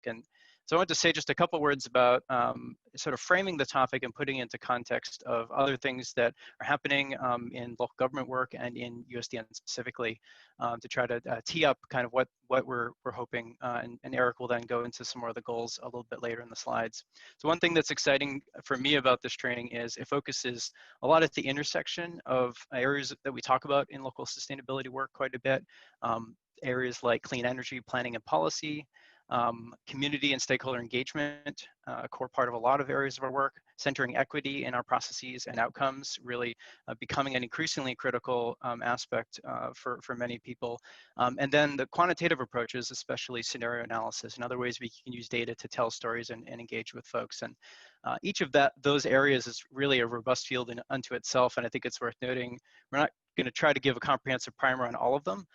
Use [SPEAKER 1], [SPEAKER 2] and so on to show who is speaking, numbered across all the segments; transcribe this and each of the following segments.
[SPEAKER 1] And so I want to say just a couple words about sort of framing the topic and putting it into context of other things that are happening in local government work and in USDN specifically, to try to tee up kind of what we're hoping, and Eric will then go into some more of the goals a little bit later in the slides. So one thing that's exciting for me about this training is it focuses a lot at the intersection of areas that we talk about in local sustainability work quite a bit, areas like clean energy planning and policy, community and stakeholder engagement, a core part of a lot of areas of our work, centering equity in our processes and outcomes, really becoming an increasingly critical aspect for many people. And then the quantitative approaches, especially scenario analysis and other ways we can use data to tell stories and engage with folks. And each of those areas is really a robust field unto itself, and I think it's worth noting we're not going to try to give a comprehensive primer on all of them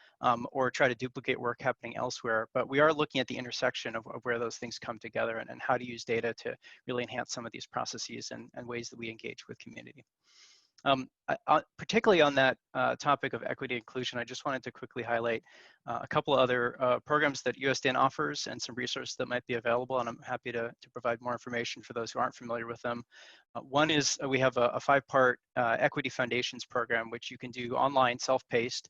[SPEAKER 1] or try to duplicate work happening elsewhere, but we are looking at the intersection of where those things come together and how to use data to really enhance some of these processes and ways that we engage with community. Particularly on that topic of equity and inclusion, I just wanted to quickly highlight a couple of other programs that USDN offers and some resources that might be available, and I'm happy to provide more information for those who aren't familiar with them. One is we have a 5-part Equity Foundations program, which you can do online, self-paced,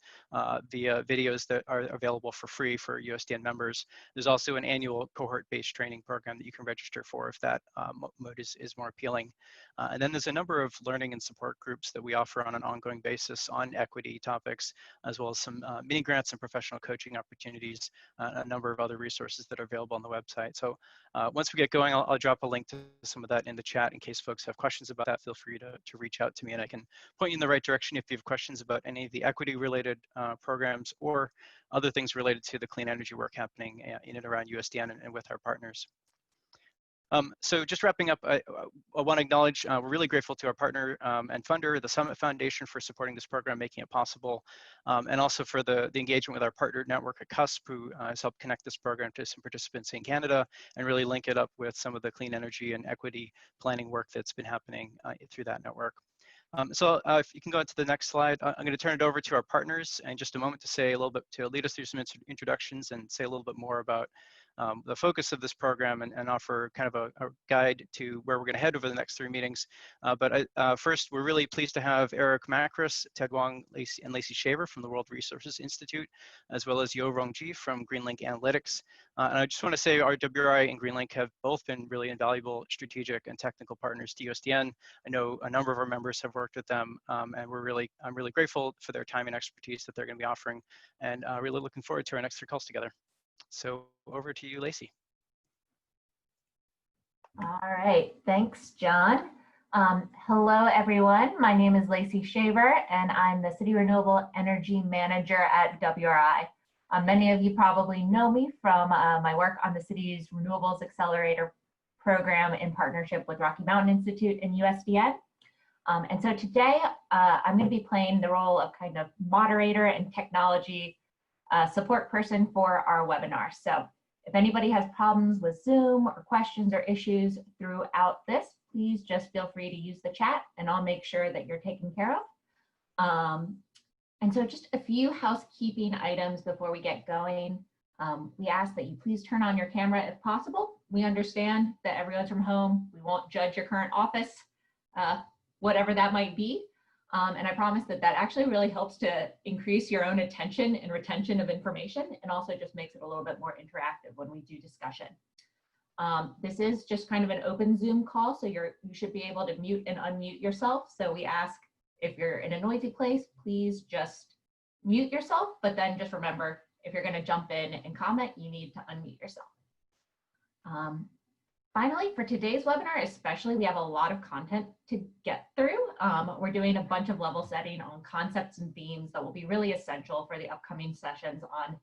[SPEAKER 1] via videos that are available for free for USDN members. There's also an annual cohort-based training program that you can register for if that mode is more appealing. And then there's a number of learning and support groups that we offer on an ongoing basis on equity topics, as well as some mini grants and professional coaching opportunities, a number of other resources that are available on the website. So once we get going, I'll drop a link to some of that in the chat in case folks have questions about that. Feel free to reach out to me and I can point you in the right direction if you have questions about any of the equity related programs or other things related to the clean energy work happening in and around USDN and with our partners. So just wrapping up, I want to acknowledge we're really grateful to our partner and funder, the Summit Foundation, for supporting this program, making it possible, and also for the engagement with our partner network at CUSP, who has helped connect this program to some participants in Canada and really link it up with some of the clean energy and equity planning work that's been happening through that network. So if you can go into the next slide, I'm going to turn it over to our partners in just a moment to say a little bit, to lead us through some introductions and say a little bit more about the focus of this program and offer kind of a guide to where we're going to head over the next 3 meetings. But first, we're really pleased to have Eric Macris, Ted Wong, and Lacey Shaver from the World Resources Institute, as well as Yo Rongji from Greenlink Analytics. And I just want to say our WRI and Greenlink have both been really invaluable strategic and technical partners to USDN. I know a number of our members have worked with them, and I'm really grateful for their time and expertise that they're going to be offering, and really looking forward to our next 3 calls together. So over to you, Lacey.
[SPEAKER 2] All right, thanks, John. Hello, everyone. My name is Lacey Shaver, and I'm the City Renewable Energy Manager at WRI. Many of you probably know me from my work on the city's Renewables Accelerator program in partnership with Rocky Mountain Institute and USDN. And so today, I'm going to be playing the role of kind of moderator and technology support person for our webinar. So if anybody has problems with Zoom or questions or issues throughout this, please just feel free to use the chat and I'll make sure that you're taken care of. And so just a few housekeeping items before we get going. We ask that you please turn on your camera if possible. We understand that everyone's from home. We won't judge your current office, whatever that might be. And I promise that that actually really helps to increase your own attention and retention of information, and also just makes it a little bit more interactive when we do discussion. This is just kind of an open Zoom call, so you should be able to mute and unmute yourself. So we ask, if you're in a noisy place, please just mute yourself, but then just remember, if you're going to jump in and comment, you need to unmute yourself. Finally, for today's webinar, especially, we have a lot of content to get through. We're doing a bunch of level setting on concepts and themes that will be really essential for the upcoming sessions on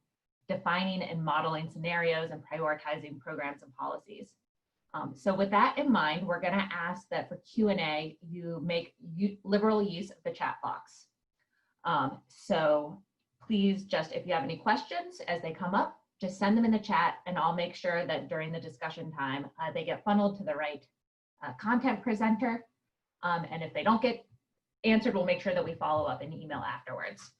[SPEAKER 2] defining and modeling scenarios and prioritizing programs and policies. So with that in mind, we're going to ask that for Q&A, you make liberal use of the chat box. So please just, if you have any questions as they come up, just send them in the chat and I'll make sure that during the discussion time, they get funneled to the right content presenter. And if they don't get answered, we'll make sure that we follow up in email afterwards.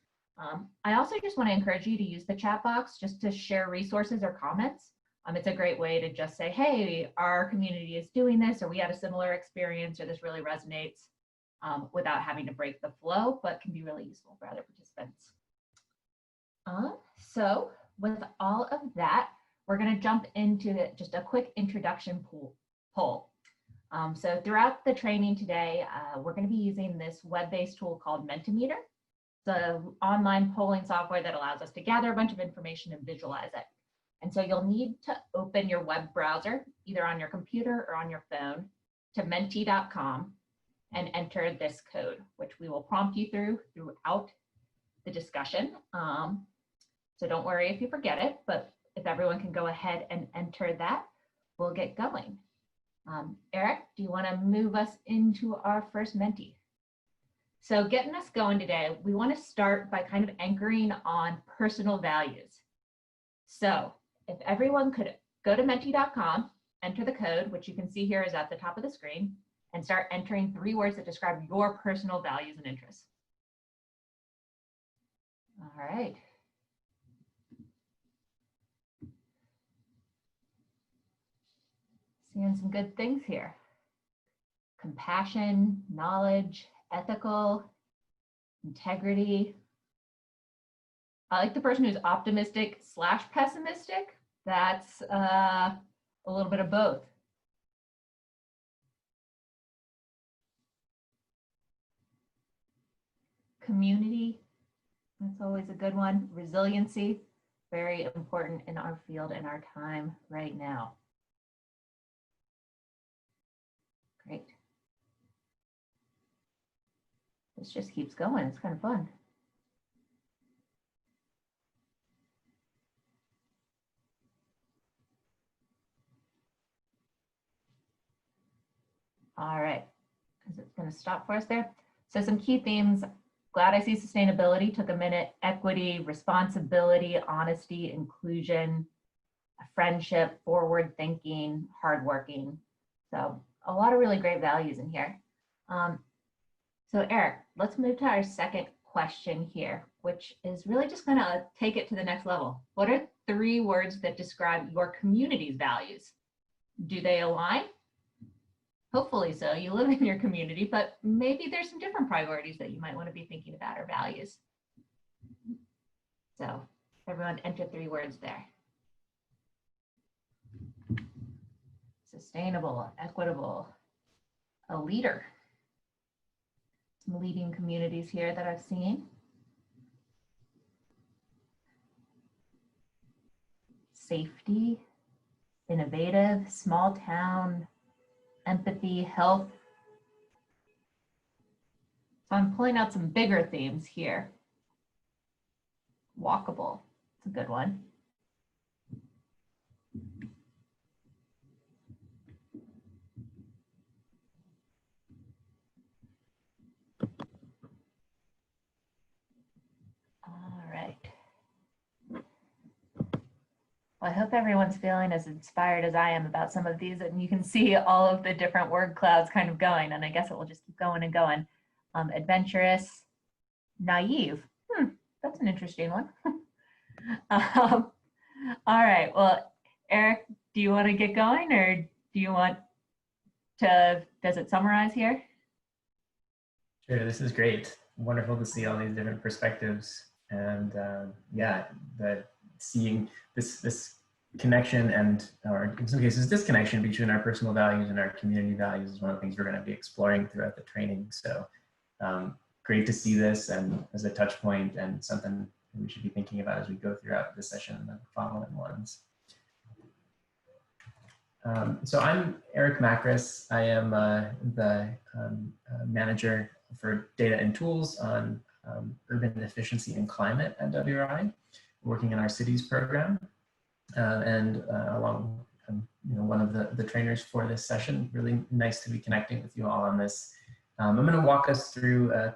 [SPEAKER 2] I also just want to encourage you to use the chat box just to share resources or comments. It's a great way to just say, hey, our community is doing this, or we had a similar experience, or this really resonates, without having to break the flow, but can be really useful for other participants. So with all of that, we're going to jump into just a quick introduction poll. So throughout the training today, we're going to be using this web-based tool called Mentimeter. It's an online polling software that allows us to gather a bunch of information and visualize it. And so you'll need to open your web browser, either on your computer or on your phone, to menti.com and enter this code, which we will prompt you throughout the discussion. So don't worry if you forget it, but if everyone can go ahead and enter that, we'll get going. Eric, do you want to move us into our first Menti? So getting us going today, we want to start by kind of anchoring on personal values. So if everyone could go to menti.com, enter the code, which you can see here is at the top of the screen, and start entering 3 words that describe your personal values and interests. All right. Seeing some good things here. Compassion, knowledge, ethical, integrity. I like the person who's optimistic / pessimistic. That's a little bit of both. Community, that's always a good one. Resiliency, very important in our field and our time right now. Great. This just keeps going. It's kind of fun. All right. Is it going to stop for us there? So some key themes. Glad I see sustainability. Took a minute. Equity, responsibility, honesty, inclusion, friendship, forward thinking, hardworking. So a lot of really great values in here. So Eric, let's move to our second question here, which is really just going to take it to the next level. What are 3 words that describe your community's values? Do they align? Hopefully so. You live in your community, but maybe there's some different priorities that you might want to be thinking about or values. So everyone enter 3 words there. Sustainable, equitable, a leader. Some leading communities here that I've seen. Safety, innovative, small town, empathy, health. So I'm pulling out some bigger themes here. Walkable, it's a good one. All right. Well, I hope everyone's feeling as inspired as I am about some of these, and you can see all of the different word clouds kind of going, and I guess it will just keep going and going. Adventurous, naive. That's an interesting one. All right, well, Eric, do you want to get going, or do you want to, does it summarize here?
[SPEAKER 3] Sure, this is great. Wonderful to see all these different perspectives, and yeah, seeing this connection and, or in some cases, disconnection between our personal values and our community values is one of the things we're going to be exploring throughout the training. So great to see this and as a touch point and something we should be thinking about as we go throughout this session and the following ones. So I'm Eric Macris. I am the manager for data and tools on urban efficiency and climate at WRI, working in our cities program. And along, one of the trainers for this session. Really nice to be connecting with you all on this. I'm going to walk us through the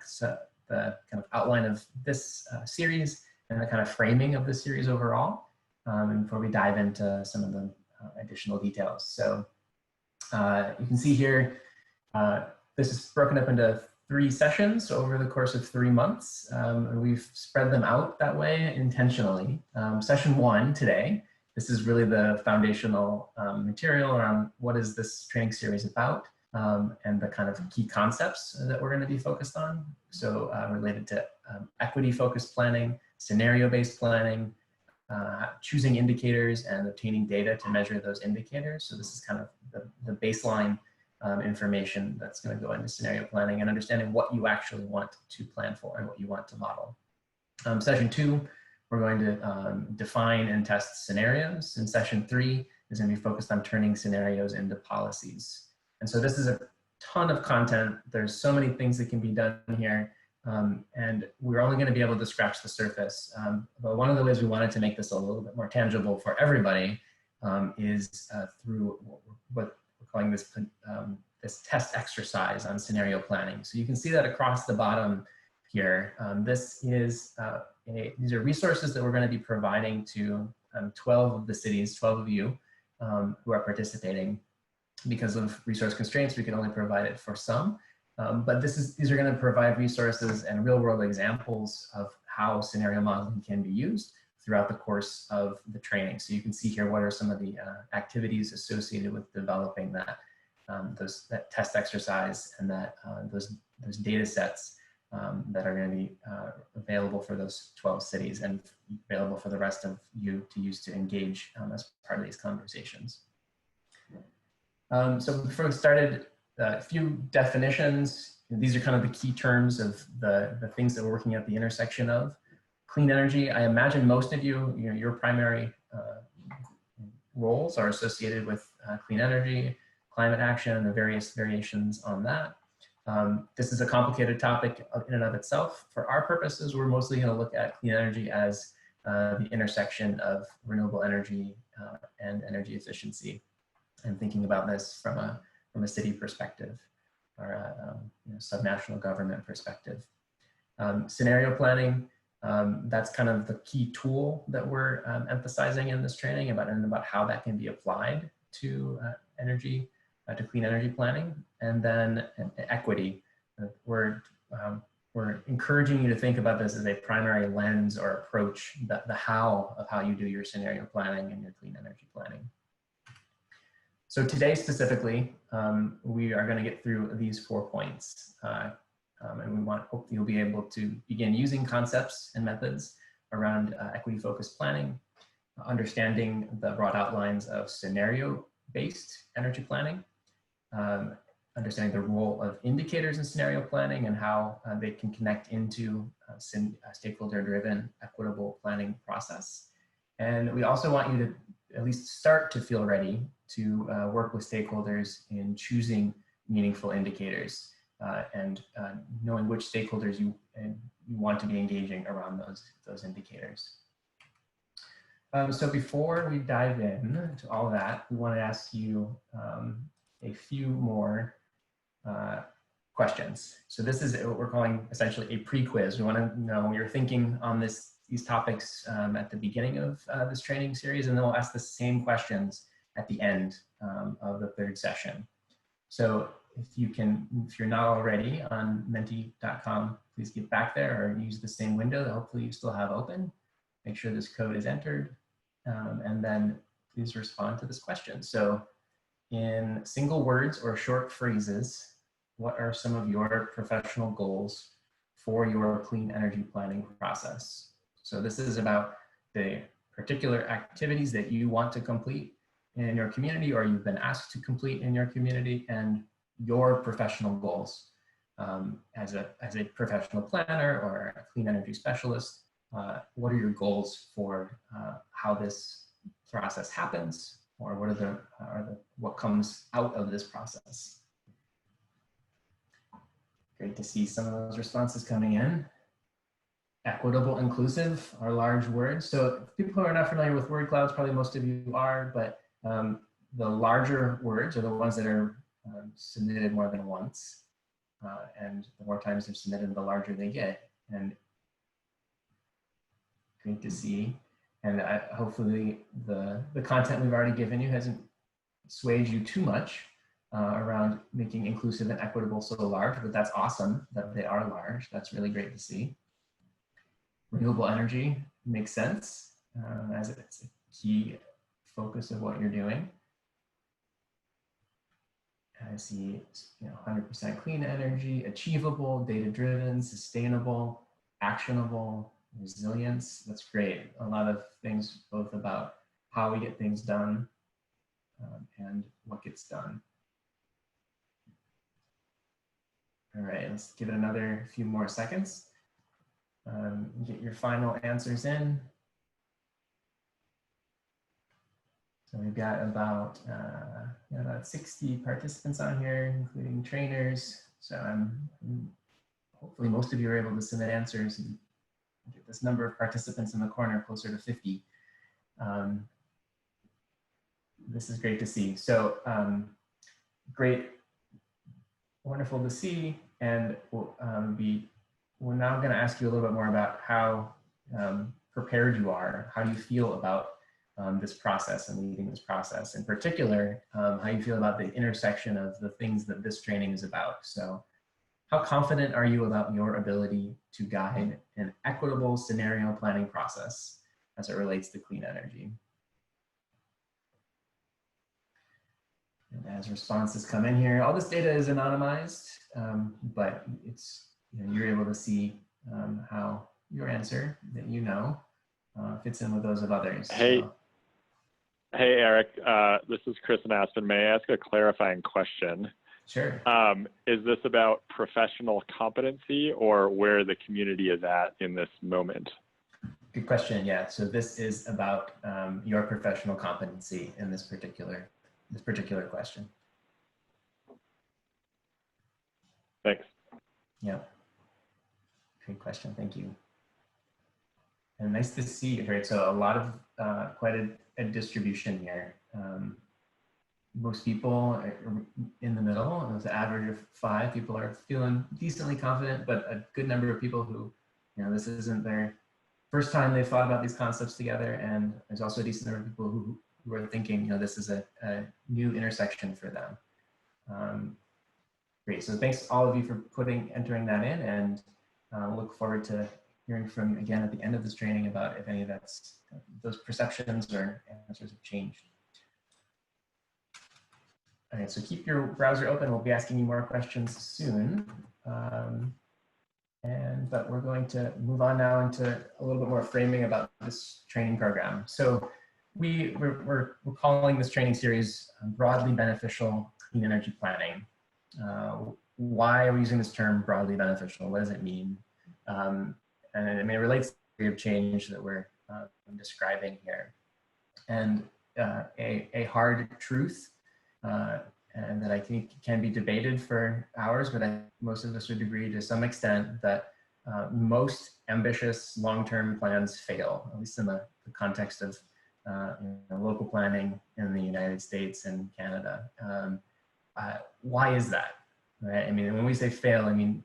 [SPEAKER 3] kind of outline of this series and the kind of framing of the series overall, and before we dive into some of the additional details. So you can see here, this is broken up into 3 sessions over the course of 3 months. And we've spread them out that way intentionally. Session 1 today This is really the foundational material around what is this training series about, and the kind of key concepts that we're going to be focused on. So related to equity-focused planning, scenario-based planning, choosing indicators and obtaining data to measure those indicators. So this is kind of the baseline information that's going to go into scenario planning and understanding what you actually want to plan for and what you want to model. Session 2, we're going to define and test scenarios. And session 3 is going to be focused on turning scenarios into policies. And so this is a ton of content. There's so many things that can be done here. And we're only going to be able to scratch the surface. But one of the ways we wanted to make this a little bit more tangible for everybody is through what we're calling this, this test exercise on scenario planning. So you can see that across the bottom here. These are resources that we're going to be providing to 12 of the cities, 12 of you who are participating. Because of resource constraints, we can only provide it for some. But these are going to provide resources and real-world examples of how scenario modeling can be used throughout the course of the training. So you can see here what are some of the activities associated with developing that that test exercise and that those data sets that are going to be available for those 12 cities and available for the rest of you to use to engage as part of these conversations. So before we started, a few definitions. These are kind of the key terms of the things that we're working at the intersection of. Clean energy, I imagine most of you, your primary roles are associated with clean energy, climate action, and the various variations on that. This is a complicated topic in and of itself. For our purposes, we're mostly going to look at clean energy as the intersection of renewable energy and energy efficiency, and thinking about this from a city perspective or a subnational government perspective. Scenario planning, that's kind of the key tool that we're emphasizing in this training about how that can be applied to to clean energy planning. And then equity, we're encouraging you to think about this as a primary lens or approach, the how of how you do your scenario planning and your clean energy planning. So today specifically, we are going to get through these 4 points. And we hope you'll be able to begin using concepts and methods around equity-focused planning, understanding the broad outlines of scenario-based energy planning, understanding the role of indicators in scenario planning and how they can connect into a stakeholder-driven equitable planning process. And we also want you to at least start to feel ready to work with stakeholders in choosing meaningful indicators and knowing which stakeholders you want to be engaging around those indicators. So before we dive in to all that, we want to ask you a few more questions. So this is what we're calling essentially a pre-quiz. We want to know your thinking on these topics at the beginning of this training series, and then we'll ask the same questions at the end of the third session. So if you're not already on menti.com, please get back there or use the same window that hopefully you still have open. Make sure this code is entered, and then please respond to this question. So in single words or short phrases, what are some of your professional goals for your clean energy planning process? So this is about the particular activities that you want to complete in your community or you've been asked to complete in your community, and your professional goals as a professional planner or a clean energy specialist. What are your goals for how this process happens, or what comes out of this process? Great to see some of those responses coming in. Equitable, inclusive are large words. So people who are not familiar with word clouds, probably most of you are, but the larger words are the ones that are submitted more than once. And the more times they're submitted, the larger they get. And great to see. And hopefully the content we've already given you hasn't swayed you too much around making inclusive and equitable so large, but that's awesome that they are large. That's really great to see. Renewable energy makes sense as it's a key focus of what you're doing. I see, 100% clean energy, achievable, data-driven, sustainable, actionable, resilience. That's great. A lot of things both about how we get things done and what gets done. All right, let's give it another few more seconds. Get your final answers in. So we've got about 60 participants on here, including trainers. So hopefully most of you are able to submit answers and get this number of participants in the corner closer to 50. This is great to see. So great, wonderful to see. And we're now going to ask you a little bit more about how prepared you are. How do you feel about this process and leading this process? In particular, how you feel about the intersection of the things that this training is about. So how confident are you about your ability to guide an equitable scenario planning process as it relates to clean energy? And as responses come in here, all this data is anonymized, but it's, you're able to see how your answer that fits in with those of others.
[SPEAKER 4] Hey,
[SPEAKER 3] so.
[SPEAKER 4] Hey, Eric, this is Chris and Aspen. May I ask a clarifying question?
[SPEAKER 3] Sure.
[SPEAKER 4] Is this about professional competency or where the community is at in this moment?
[SPEAKER 3] Good question. Yeah. So this is about your professional competency in this particular question.
[SPEAKER 4] Thanks.
[SPEAKER 3] Yeah. Great question. Thank you. And nice to see. Right. So a lot of quite a distribution here. Most people are in the middle. It was an average of 5. People are feeling decently confident, but a good number of people who, this isn't their first time they've thought about these concepts together. And there's also a decent number of people who are thinking, this is a new intersection for them. Great. So thanks all of you for entering that in, and look forward to hearing from again at the end of this training about if any of those perceptions or answers have changed. All right, so keep your browser open. We'll be asking you more questions soon. But we're going to move on now into a little bit more framing about this training program. So we're calling this training series Broadly Beneficial Clean Energy Planning. Why are we using this term broadly beneficial? What does it mean? And it relates to the degree of change that we're describing here. And a hard truth, and that I think can be debated for hours, but most of us would agree to some extent that most ambitious long-term plans fail, at least in the context of local planning in the United States and Canada. Why is that? Right? I mean, when we say fail, I mean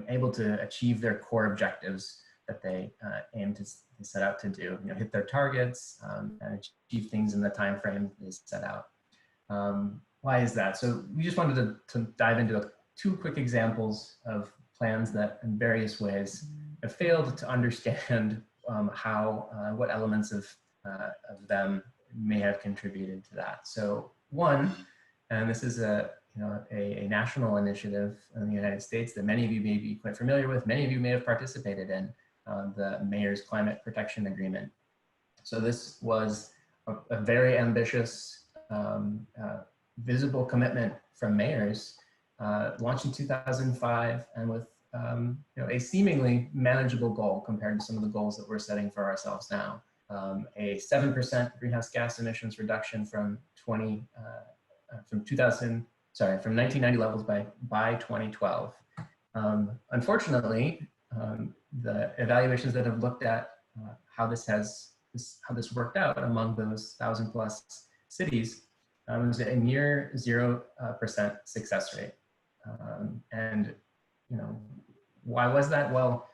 [SPEAKER 3] able to achieve their core objectives that they aim to set out to do, hit their targets and achieve things in the time frame they set out. Why is that? So we just wanted to dive into 2 quick examples of plans that in various ways have failed to understand what elements of them may have contributed to that. So one, and this is a national initiative in the United States that many of you may be quite familiar with, many of you may have participated in, the Mayor's Climate Protection Agreement. So this was a very ambitious, visible commitment from mayors, launched in 2005, and with a seemingly manageable goal compared to some of the goals that we're setting for ourselves now. A 7% greenhouse gas emissions reduction from 1990 levels by 2012. Unfortunately, the evaluations that have looked at how this worked out among those 1,000+ cities was a near 0% success rate. And why was that? Well,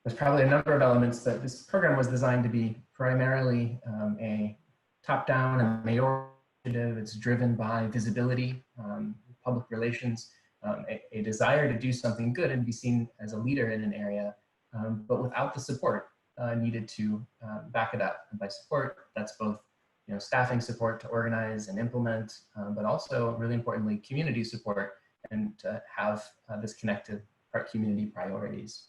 [SPEAKER 3] there's probably a number of elements that this program was designed to be primarily a top-down and mayoral initiative. It's driven by visibility, public relations, a desire to do something good and be seen as a leader in an area, but without the support needed to back it up. And by support, that's both staffing support to organize and implement, but also really importantly, community support and to have this connected community priorities.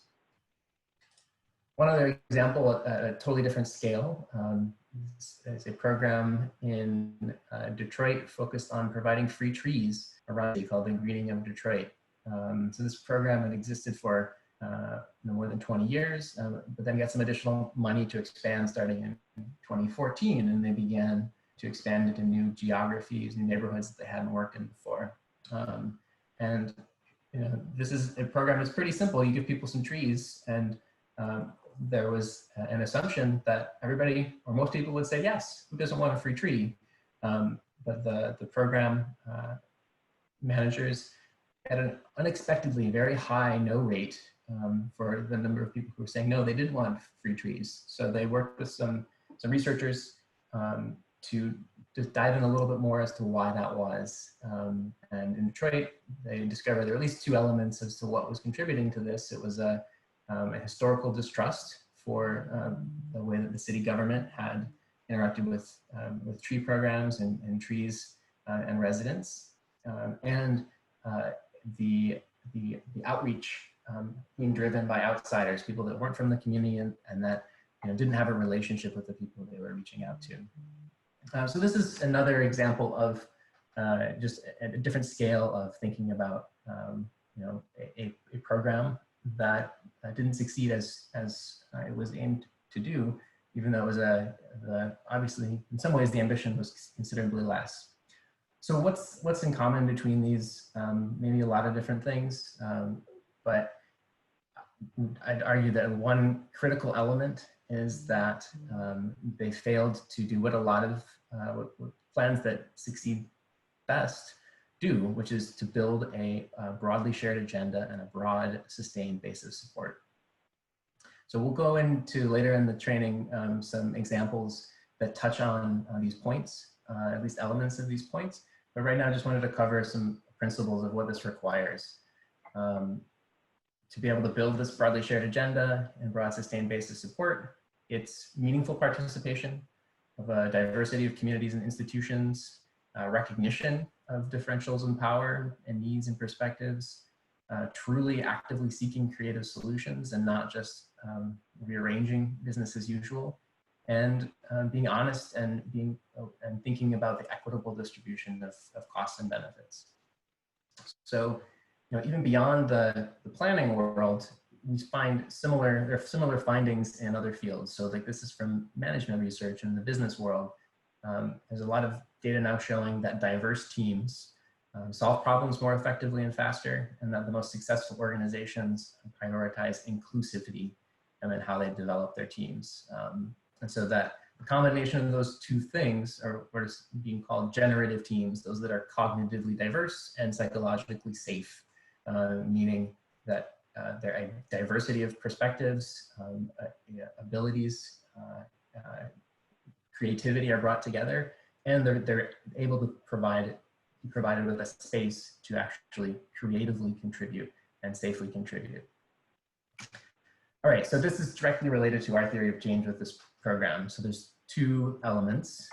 [SPEAKER 3] One other example at a totally different scale is a program in Detroit focused on providing free trees around called the Greening of Detroit. So this program had existed for more than 20 years, but then got some additional money to expand starting in 2014, and they began to expand into new geographies, new neighborhoods that they hadn't worked in before. And this is a program that's pretty simple. You give people some trees, and there was an assumption that everybody or most people would say yes. Who doesn't want a free tree? But the program managers had an unexpectedly very high no rate for the number of people who were saying no, they did want free trees. So they worked with some researchers to just dive in a little bit more as to why that was. And in Detroit, they discovered there were at least two elements as to what was contributing to this. It was a historical distrust for the way that the city government had interacted with tree programs and trees and residents, and the outreach being driven by outsiders, people that weren't from the community and that didn't have a relationship with the people they were reaching out to. So this is another example of just a different scale of thinking about a program that didn't succeed as it was aimed to do, even though it was obviously in some ways the ambition was considerably less. So what's in common between these? Maybe a lot of different things, but I'd argue that one critical element is that they failed to do what a lot of what plans that succeed best do, which is to build a broadly shared agenda and a broad, sustained base of support. So we'll go into later in the training some examples that touch on these points, at least elements of these points. But right now, I just wanted to cover some principles of what this requires. To be able to build this broadly shared agenda and broad, sustained base of support, it's meaningful participation of a diversity of communities and institutions, recognition of differentials in power and needs and perspectives, truly actively seeking creative solutions and not just rearranging business as usual, and being honest and thinking about the equitable distribution of costs and benefits. So, even beyond the planning world, we find there are similar findings in other fields. So like this is from management research in the business world. There's a lot of data now showing that diverse teams solve problems more effectively and faster, and that the most successful organizations prioritize inclusivity and then how they develop their teams. And so that the combination of those two things are what is being called generative teams, those that are cognitively diverse and psychologically safe, meaning that their diversity of perspectives, abilities, creativity are brought together, and they're able to be provided with a space to actually creatively contribute and safely contribute. All right, so this is directly related to our theory of change with this program. So there's two elements: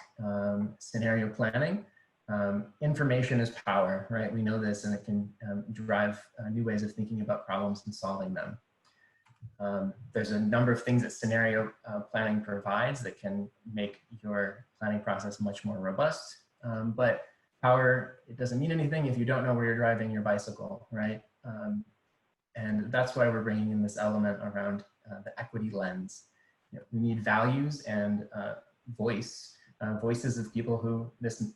[SPEAKER 3] scenario planning. Information is power, right? We know this, and it can drive new ways of thinking about problems and solving them. There's a number of things that scenario planning provides that can make your planning process much more robust. But power, it doesn't mean anything if you don't know where you're driving your bicycle, right? And that's why we're bringing in this element around the equity lens. We need values and voices of people who listen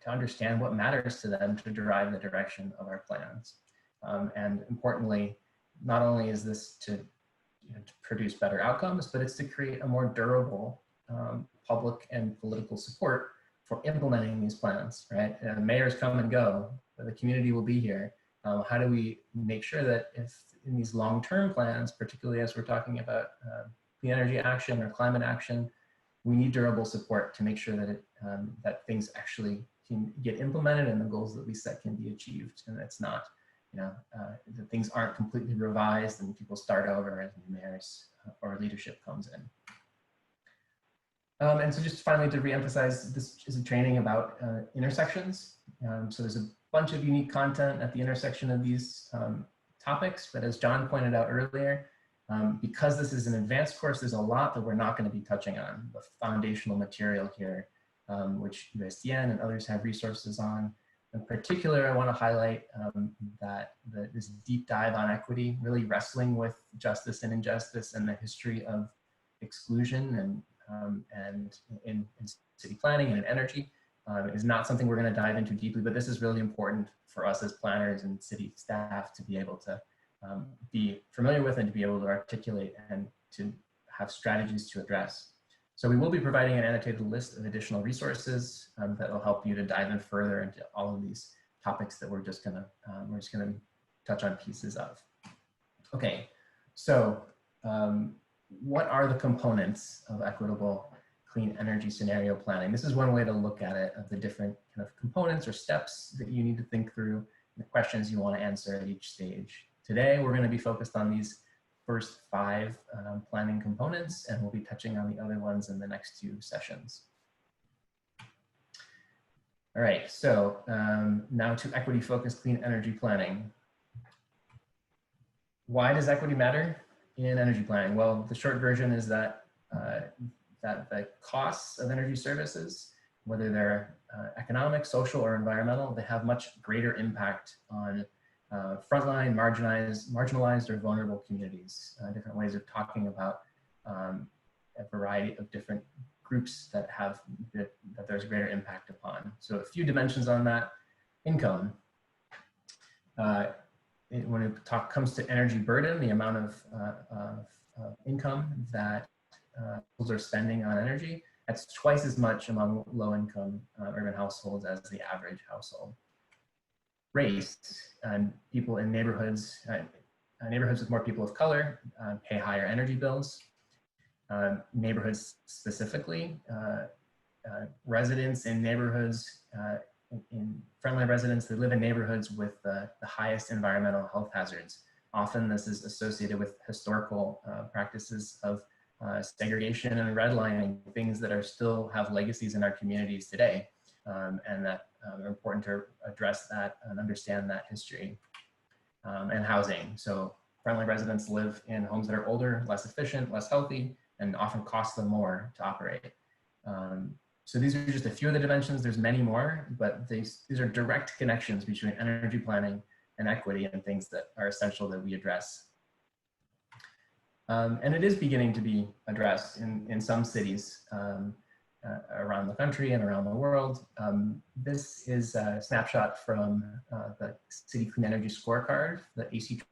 [SPEAKER 3] to understand what matters to them to drive the direction of our plans. And importantly, not only is this to produce better outcomes, but it's to create a more durable public and political support for implementing these plans, right? Mayors come and go, but the community will be here. How do we make sure that if in these long-term plans, particularly as we're talking about clean energy action or climate action, we need durable support to make sure that that things actually can get implemented and the goals that we set can be achieved, and it's not, that things aren't completely revised and people start over as new mayors or leadership comes in. And so just finally to reemphasize, this is a training about intersections. So there's a bunch of unique content at the intersection of these topics, but as John pointed out earlier, because this is an advanced course, there's a lot that we're not going to be touching on. The foundational material here, which USDN and others have resources on. In particular, I want to highlight that this deep dive on equity, really wrestling with justice and injustice and the history of exclusion and in city planning and in energy is not something we're going to dive into deeply, but this is really important for us as planners and city staff to be able to be familiar with and to be able to articulate and to have strategies to address. So we will be providing an annotated list of additional resources that will help you to dive in further into all of these topics that we're just gonna touch on pieces of. Okay, so what are the components of equitable clean energy scenario planning? This is one way to look at it, of the different kind of components or steps that you need to think through, the questions you want to answer at each stage. Today, we're going to be focused on these first 5 planning components, and we'll be touching on the other ones in the next 2 sessions. All right, so now to equity-focused clean energy planning. Why does equity matter in energy planning? Well, the short version is that that the costs of energy services, whether they're economic, social, or environmental, they have much greater impact on frontline, marginalized, or vulnerable communities. Different ways of talking about a variety of different groups that have that there's greater impact upon. So a few dimensions on that. Income. When it comes to energy burden, the amount of income that households are spending on energy, that's twice as much among low-income urban households as the average household. Race, and people in neighborhoods with more people of color pay higher energy bills. Neighborhoods specifically, residents in neighborhoods, in frontline residents that live in neighborhoods with the highest environmental health hazards. Often this is associated with historical practices of segregation and redlining, things that are still have legacies in our communities today, and that are important to address that and understand that history. And housing. So frontline residents live in homes that are older, less efficient, less healthy, and often cost them more to operate. So these are just a few of the dimensions. There's many more, but these are direct connections between energy planning and equity and things that are essential that we address. And it is beginning to be addressed in some cities around the country and around the world. This is a snapshot from the City Clean Energy Scorecard that ACEEE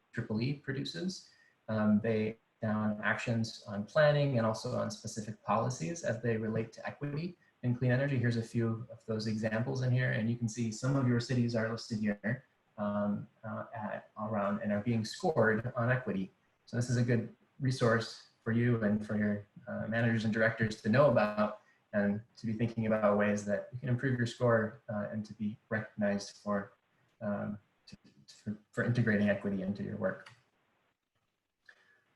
[SPEAKER 3] produces. They found actions on planning and also on specific policies as they relate to equity in clean energy. Here's a few of those examples in here, and you can see some of your cities are listed here around and are being scored on equity. So this is a good resource for you and for your managers and directors to know about and to be thinking about ways that you can improve your score and to be recognized for integrating equity into your work.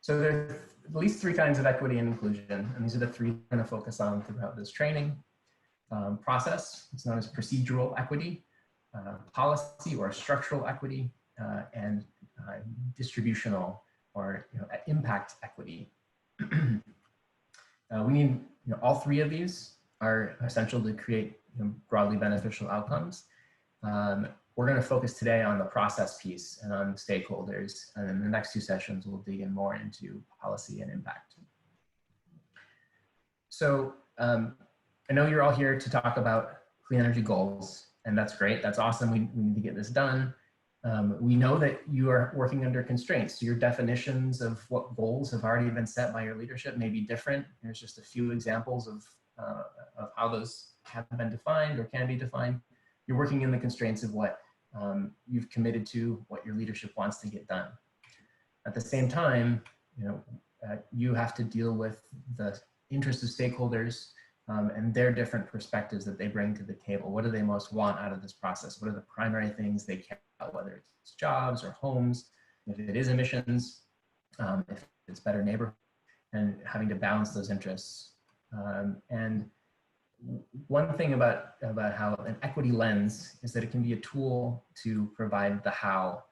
[SPEAKER 3] So there's at least 3 kinds of equity and inclusion, and these are the 3 we're going to focus on throughout this training. Process, it's known as procedural equity, policy or structural equity, and distributional or impact equity. We need all 3 of these are essential to create broadly beneficial outcomes. We're going to focus today on the process piece and on stakeholders, and in the next 2 sessions we'll dig in more into policy and impact. So I know you're all here to talk about clean energy goals, and that's great. That's awesome. We need to get this done. We know that you are working under constraints. So your definitions of what goals have already been set by your leadership may be different. There's just a few examples of how those have been defined or can be defined. You're working in the constraints of what you've committed to, what your leadership wants to get done. At the same time, you have to deal with the interests of stakeholders and their different perspectives that they bring to the table. What do they most want out of this process? What are the primary things they care about, whether it's jobs or homes, if it is emissions, if it's better neighborhood, and having to balance those interests. And one thing about how an equity lens is that it can be a tool to provide the how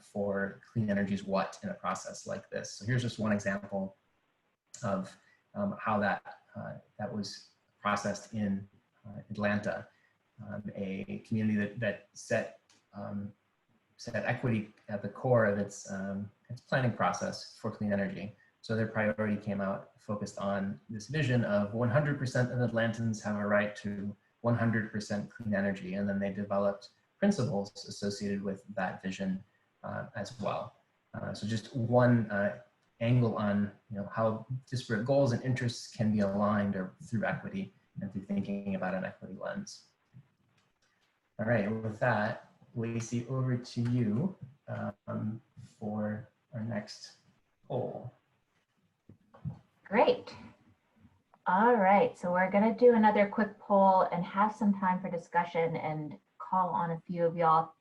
[SPEAKER 3] for clean energy's what in a process like this. So here's just one example of how that was processed in Atlanta, a community that set equity at the core of its planning process for clean energy. So their priority came out focused on this vision of 100% of Atlantans have a right to 100% clean energy. And then they developed principles associated with that vision as well. So just one angle on how disparate goals and interests can be aligned or through equity and through thinking about an equity lens. All right, with that, Lacey, over to you for our next poll.
[SPEAKER 2] Great. All right, so we're gonna do another quick poll and have some time for discussion and call on a few of y'all.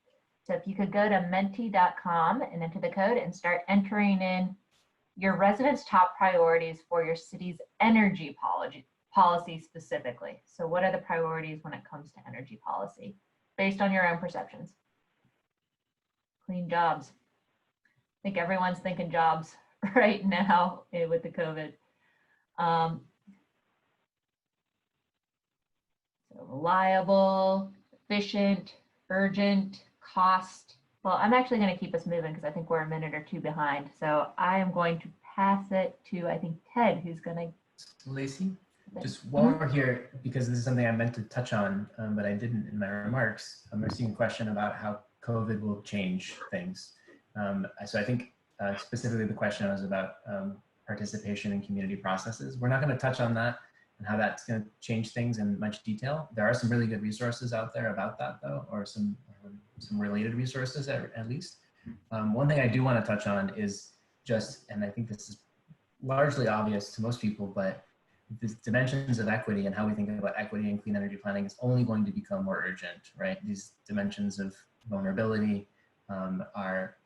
[SPEAKER 2] So if you could go to menti.com and enter the code and start entering in your residents' top priorities for your city's energy policy specifically. So what are the priorities when it comes to energy policy based on your own perceptions? Clean jobs. I think everyone's thinking jobs right now with the COVID. So reliable, efficient, urgent, cost. Well, I'm actually going to keep us moving because I think we're a minute or two behind. So I am going to pass it to, I think, Ted, who's going to.
[SPEAKER 3] Lacey, just while we're here, because this is something I meant to touch on, but I didn't in my remarks, I'm receiving a question about how COVID will change things. So I think specifically the question was about participation in community processes. We're not going to touch on that and how that's going to change things in much detail. There are some really good resources out there about that, though, or some related resources at least. One thing I do want to touch on is just, and I think this is largely obvious to most people, but the dimensions of equity and how we think about equity and clean energy planning is only going to become more urgent, right? These dimensions of vulnerability are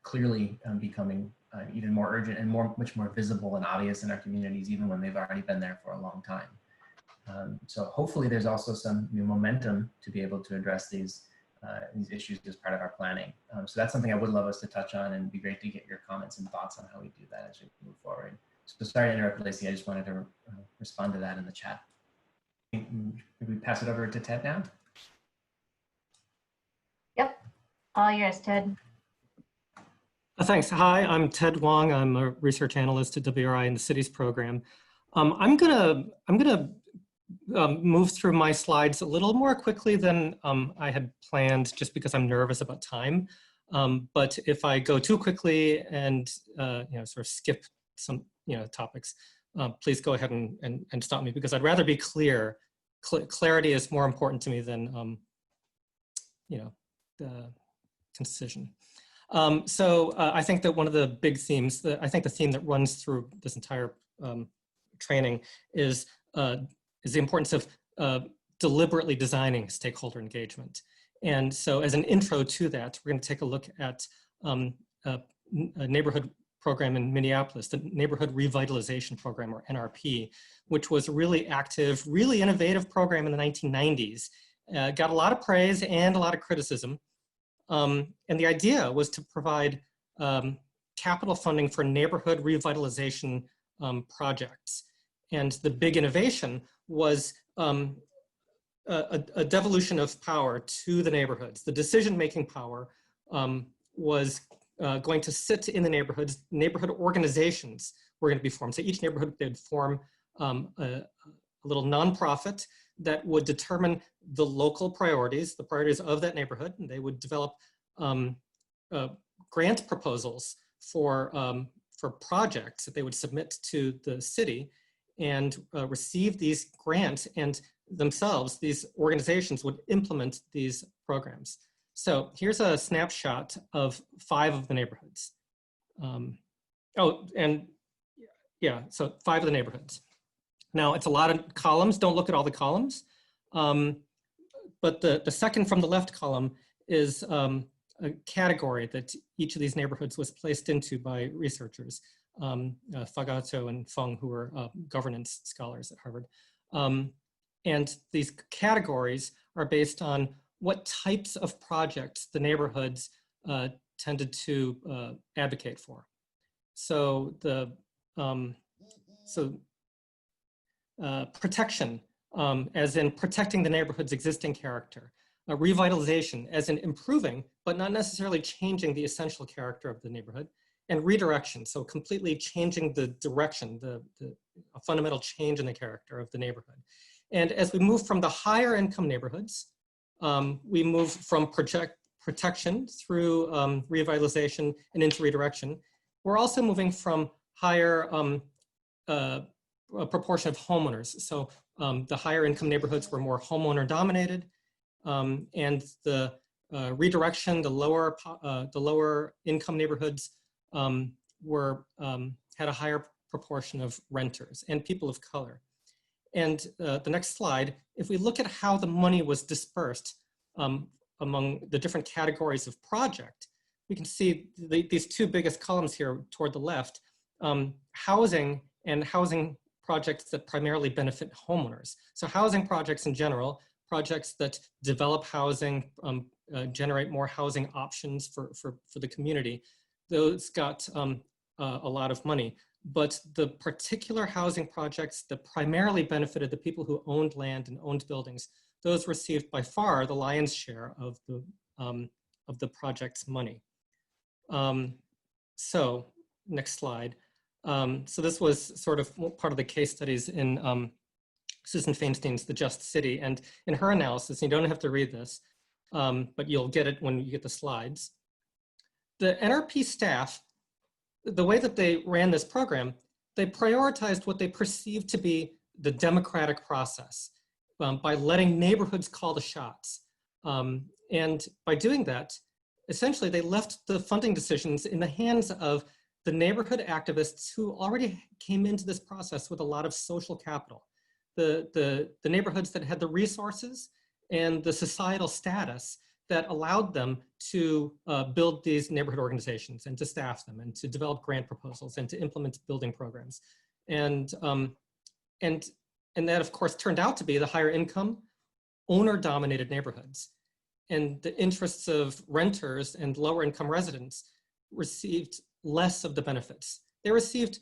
[SPEAKER 3] clearly becoming even more urgent and much more visible and obvious in our communities, even when they've already been there for a long time. So hopefully there's also some momentum to be able to address these issues as part of our planning. So that's something I would love us to touch on, and it'd be great to get your comments and thoughts on how we do that as we move forward. So sorry to interrupt, Lacey, I just wanted to respond to that in the chat. Can we pass it over to Ted now?
[SPEAKER 2] Yep, all yours, Ted.
[SPEAKER 5] Thanks. Hi, I'm Ted Wong. I'm a research analyst at WRI in the Cities program. I'm gonna move through my slides a little more quickly than I had planned, just because I'm nervous about time. But if I go too quickly and sort of skip some topics, please go ahead and stop me, because I'd rather be clear. Clarity is more important to me than the concision. So I think that one of the big themes, I think the theme that runs through this entire training is the importance of deliberately designing stakeholder engagement. And so as an intro to that, we're going to take a look at a neighborhood program in Minneapolis, the Neighborhood Revitalization Program, or NRP, which was a really active, really innovative program in the 1990s. Got a lot of praise and a lot of criticism. And the idea was to provide capital funding for neighborhood revitalization projects. And the big innovation was a devolution of power to the neighborhoods. The decision-making power was going to sit in the neighborhoods. Neighborhood organizations were going to be formed. So each neighborhood would form a little nonprofit that would determine the local priorities, the priorities of that neighborhood, and they would develop grant proposals for projects that they would submit to the city and receive these grants, and themselves, these organizations would implement these programs. So here's a snapshot of 5 of the neighborhoods. So 5 of the neighborhoods. Now, it's a lot of columns. Don't look at all the columns. But the second from the left column is a category that each of these neighborhoods was placed into by researchers. Fagato and Feng, who were governance scholars at Harvard. And these categories are based on what types of projects the neighborhoods tended to advocate for. So the protection, as in protecting the neighborhood's existing character. Revitalization, as in improving, but not necessarily changing the essential character of the neighborhood. And redirection, so completely changing the direction, a fundamental change in the character of the neighborhood. And as we move from the higher income neighborhoods, we move from protection through revitalization and into redirection. We're also moving from higher a proportion of homeowners. So the higher income neighborhoods were more homeowner dominated, and the redirection, the lower income neighborhoods had a higher proportion of renters and people of color. And the next slide, if we look at how the money was dispersed among the different categories of project, we can see these two biggest columns here toward the left, housing and housing projects that primarily benefit homeowners. So housing projects in general, projects that develop housing, generate more housing options for the community, those got a lot of money. But the particular housing projects that primarily benefited the people who owned land and owned buildings, those received by far the lion's share of the project's money. So next slide. So this was sort of part of the case studies in Susan Feinstein's The Just City. And in her analysis, you don't have to read this, but you'll get it when you get the slides. The NRP staff, the way that they ran this program, they prioritized what they perceived to be the democratic process by letting neighborhoods call the shots. And by doing that, essentially they left the funding decisions in the hands of the neighborhood activists who already came into this process with a lot of social capital. The neighborhoods that had the resources and the societal status that allowed them to build these neighborhood organizations and to staff them and to develop grant proposals and to implement building programs. And that of course turned out to be the higher income, owner-dominated neighborhoods. And the interests of renters and lower income residents received less of the benefits. They received,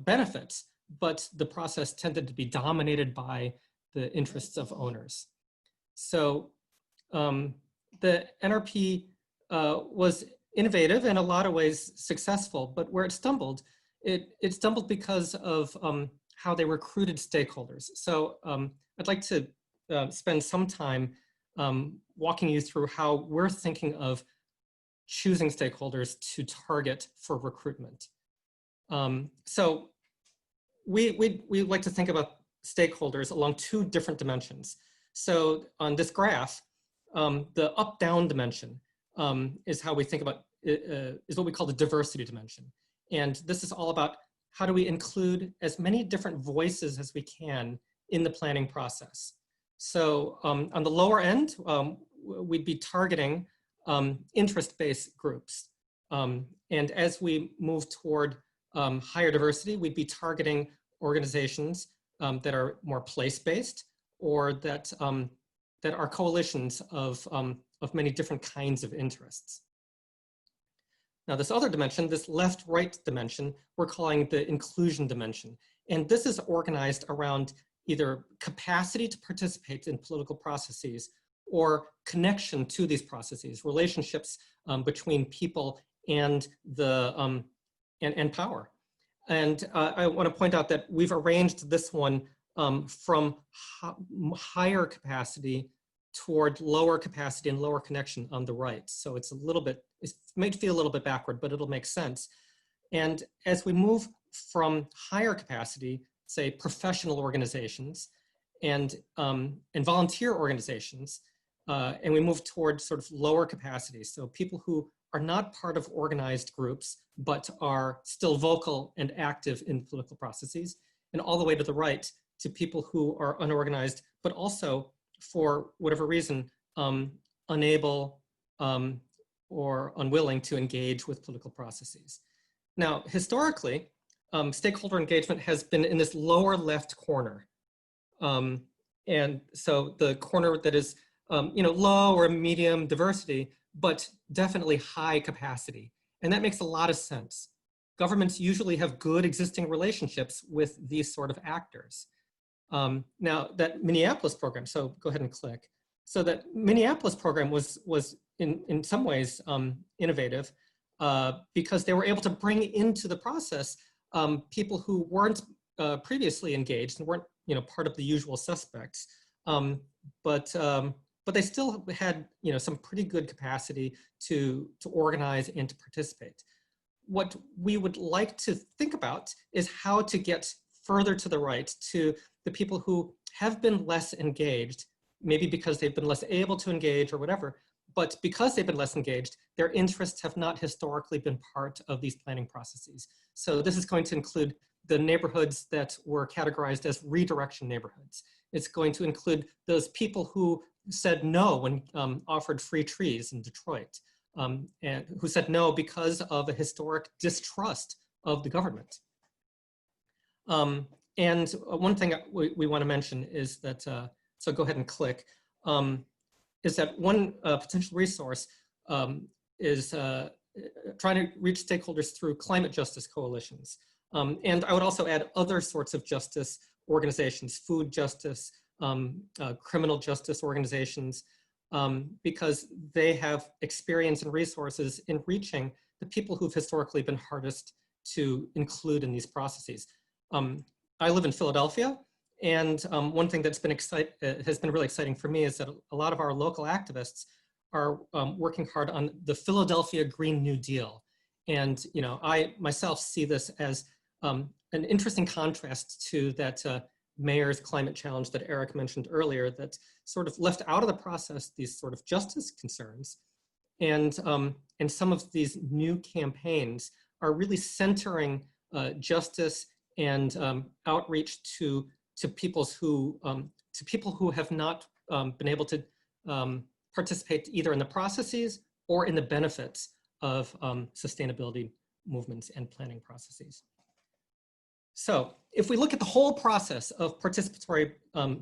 [SPEAKER 5] benefits, but the process tended to be dominated by the interests of owners. So the NRP was innovative in a lot of ways successful, but where it stumbled because of how they recruited stakeholders. So I'd like to spend some time walking you through how we're thinking of choosing stakeholders to target for recruitment. So we like to think about stakeholders along two different dimensions. So on this graph, the up-down dimension is how we think about, is what we call the diversity dimension. And this is all about how do we include as many different voices as we can in the planning process. So on the lower end, we'd be targeting interest-based groups. And as we move toward higher diversity, we'd be targeting organizations that are more place-based or that are coalitions of many different kinds of interests. Now this other dimension, this left-right dimension, we're calling the inclusion dimension. And this is organized around either capacity to participate in political processes or connection to these processes, relationships between people and and power. And I want to point out that we've arranged this one from higher capacity toward lower capacity and lower connection on the right. So it's a little bit, it might feel a little bit backward, but it'll make sense. And as we move from higher capacity, say professional organizations and volunteer organizations, and we move toward sort of lower capacity. So people who are not part of organized groups, but are still vocal and active in political processes, and all the way to the right to people who are unorganized, but also for whatever reason, unable or unwilling to engage with political processes. Now, historically, stakeholder engagement has been in this lower left corner. And so the corner that is low or medium diversity, but definitely high capacity. And that makes a lot of sense. Governments usually have good existing relationships with these sort of actors. Now that Minneapolis program, so go ahead and click. So that Minneapolis program was in some ways innovative because they were able to bring into the process people who weren't previously engaged and weren't part of the usual suspects, but they still had some pretty good capacity to organize and to participate. What we would like to think about is how to get further to the right to the people who have been less engaged, maybe because they've been less able to engage or whatever, but because they've been less engaged, their interests have not historically been part of these planning processes. So this is going to include the neighborhoods that were categorized as redirection neighborhoods. It's going to include those people who said no when offered free trees in Detroit, and who said no because of a historic distrust of the government. And one thing we want to mention is that, so go ahead and click, is that one potential resource is trying to reach stakeholders through climate justice coalitions. And I would also add other sorts of justice organizations, food justice, criminal justice organizations, because they have experience and resources in reaching the people who've historically been hardest to include in these processes. I live in Philadelphia, and one thing that's been has been really exciting for me is that a lot of our local activists are working hard on the Philadelphia Green New Deal. And I myself see this as an interesting contrast to that mayor's climate challenge that Eric mentioned earlier, that sort of left out of the process these sort of justice concerns. And some of these new campaigns are really centering justice and outreach to people who have not been able to participate either in the processes or in the benefits of sustainability movements and planning processes. So if we look at the whole process of participatory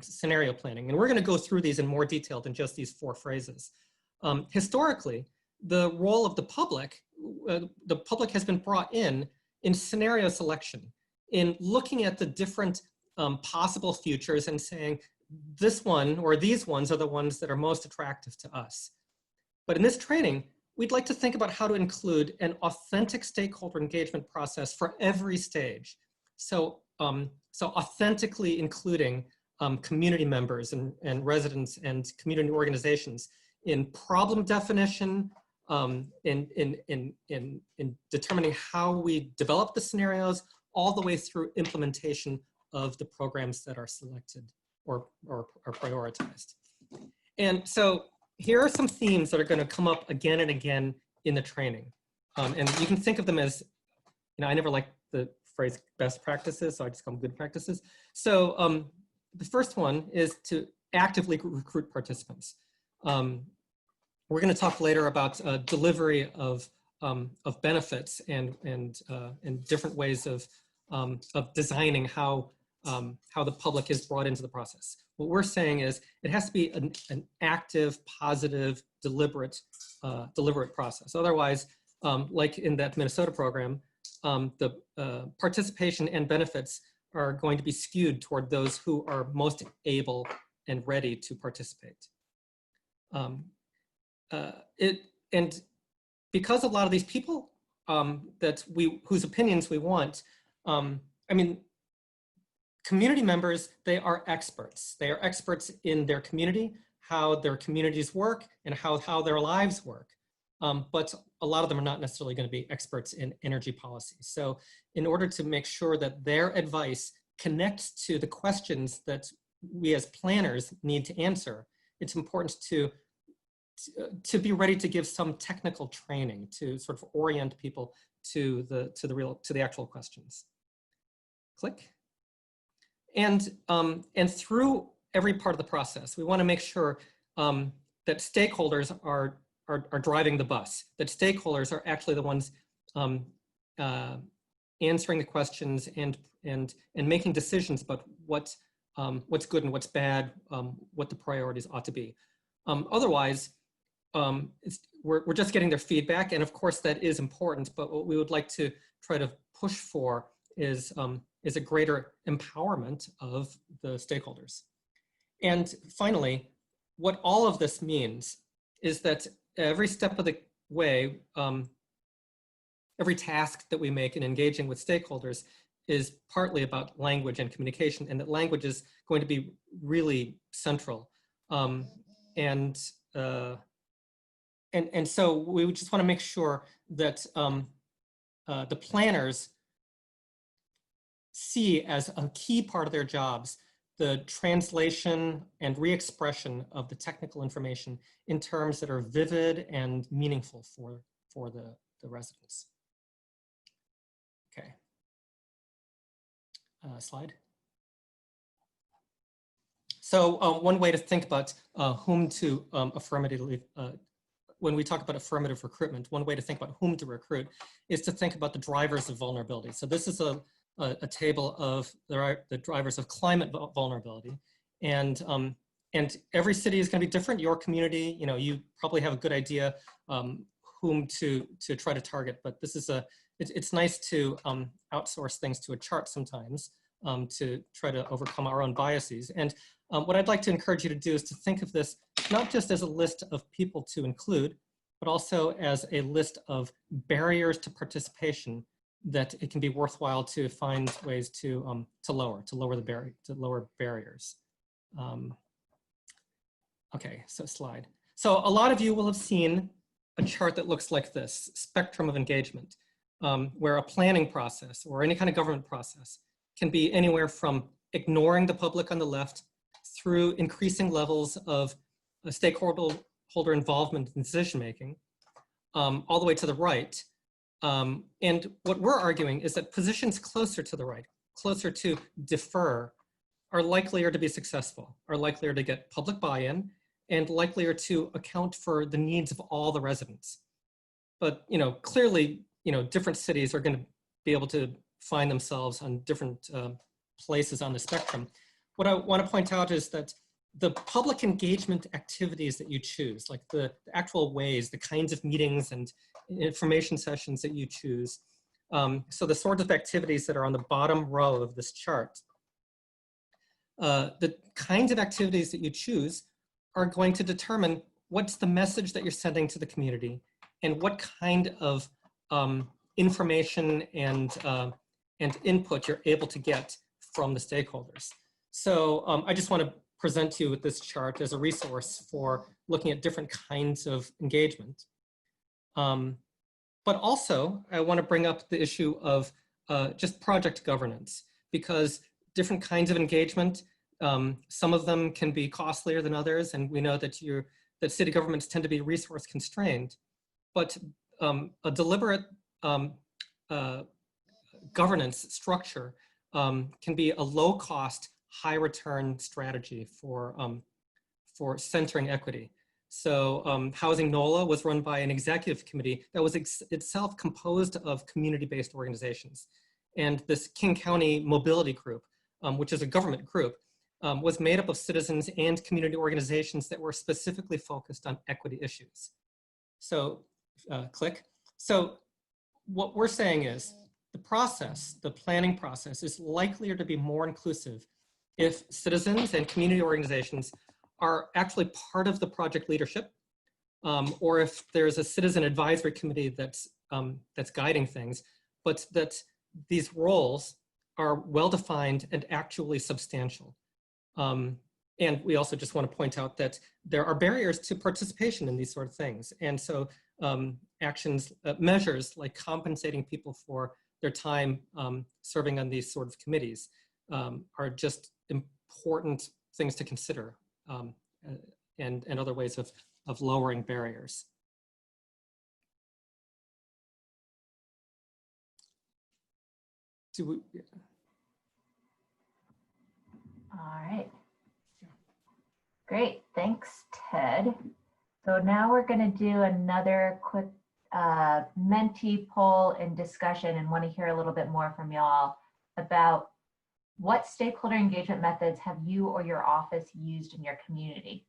[SPEAKER 5] scenario planning, and we're going to go through these in more detail than just these 4 phrases. Historically, the role of the public has been brought in scenario selection, in looking at the different possible futures and saying, this one or these ones are the ones that are most attractive to us. But in this training, we'd like to think about how to include an authentic stakeholder engagement process for every stage. So, so authentically including community members and residents and community organizations in problem definition, in determining how we develop the scenarios, all the way through implementation of the programs that are selected or prioritized. And so here are some themes that are going to come up again and again in the training. And you can think of them as, I never liked the phrase best practices, so I just call them good practices. So the first one is to actively recruit participants. We're going to talk later about delivery of benefits and different ways of designing how the public is brought into the process. What we're saying is it has to be an active, positive, deliberate process. Otherwise, like in that Minnesota program, the participation and benefits are going to be skewed toward those who are most able and ready to participate. And because a lot of these people whose opinions we want, I mean, community members, they are experts. They are experts in their community, how their communities work, and how their lives work. But a lot of them are not necessarily going to be experts in energy policy. So in order to make sure that their advice connects to the questions that we as planners need to answer, it's important to be ready to give some technical training to sort of orient people to the actual questions. Click. And through every part of the process, we want to make sure that stakeholders are driving the bus, that stakeholders are actually the ones answering the questions and making decisions about what's good and what's bad, what the priorities ought to be. Otherwise, we're just getting their feedback, and of course that is important, but what we would like to try to push for is a greater empowerment of the stakeholders. And finally, what all of this means is that every step of the way, every task that we make in engaging with stakeholders is partly about language and communication, and that language is going to be really central. And so we just want to make sure that the planners see as a key part of their jobs the translation and re-expression of the technical information in terms that are vivid and meaningful for the residents. Okay. Slide. So one way to think about whom to affirmatively, when we talk about affirmative recruitment, one way to think about whom to recruit is to think about the drivers of vulnerability. So this is a table of the drivers of climate vulnerability, and every city is going to be different. Your community, you probably have a good idea whom to try to target, but this is it's nice to outsource things to a chart sometimes to try to overcome our own biases. And what I'd like to encourage you to do is to think of this not just as a list of people to include, but also as a list of barriers to participation that it can be worthwhile to find ways to lower barriers. Okay, so slide. So a lot of you will have seen a chart that looks like this, spectrum of engagement, where a planning process or any kind of government process can be anywhere from ignoring the public on the left through increasing levels of stakeholder involvement in decision-making, all the way to the right. And what we're arguing is that positions closer to the right, closer to defer, are likelier to be successful, are likelier to get public buy-in, and likelier to account for the needs of all the residents. But clearly, different cities are going to be able to find themselves on different places on the spectrum. What I want to point out is that the public engagement activities that you choose, like the actual ways, the kinds of meetings and information sessions that you choose, so the sorts of activities that are on the bottom row of this chart, the kinds of activities that you choose are going to determine what's the message that you're sending to the community and what kind of information and input you're able to get from the stakeholders. So I just want to present to you with this chart as a resource for looking at different kinds of engagement. But also, I want to bring up the issue of just project governance, because different kinds of engagement, some of them can be costlier than others, and we know that city governments tend to be resource constrained. But a deliberate governance structure can be a low-cost, high-return strategy for centering equity. So Housing NOLA was run by an executive committee that was itself composed of community-based organizations. And this King County Mobility Group, which is a government group, was made up of citizens and community organizations that were specifically focused on equity issues. So click. So what we're saying is the planning process is likelier to be more inclusive if citizens and community organizations are actually part of the project leadership, or if there's a citizen advisory committee that's guiding things, but that these roles are well-defined and actually substantial. And we also just want to point out that there are barriers to participation in these sort of things. And so measures like compensating people for their time serving on these sort of committees are just important things to consider, and other ways of lowering barriers.
[SPEAKER 2] All right. Great, thanks, Ted. So now we're going to do another quick mentee poll and discussion and want to hear a little bit more from y'all about what stakeholder engagement methods have you or your office used in your community.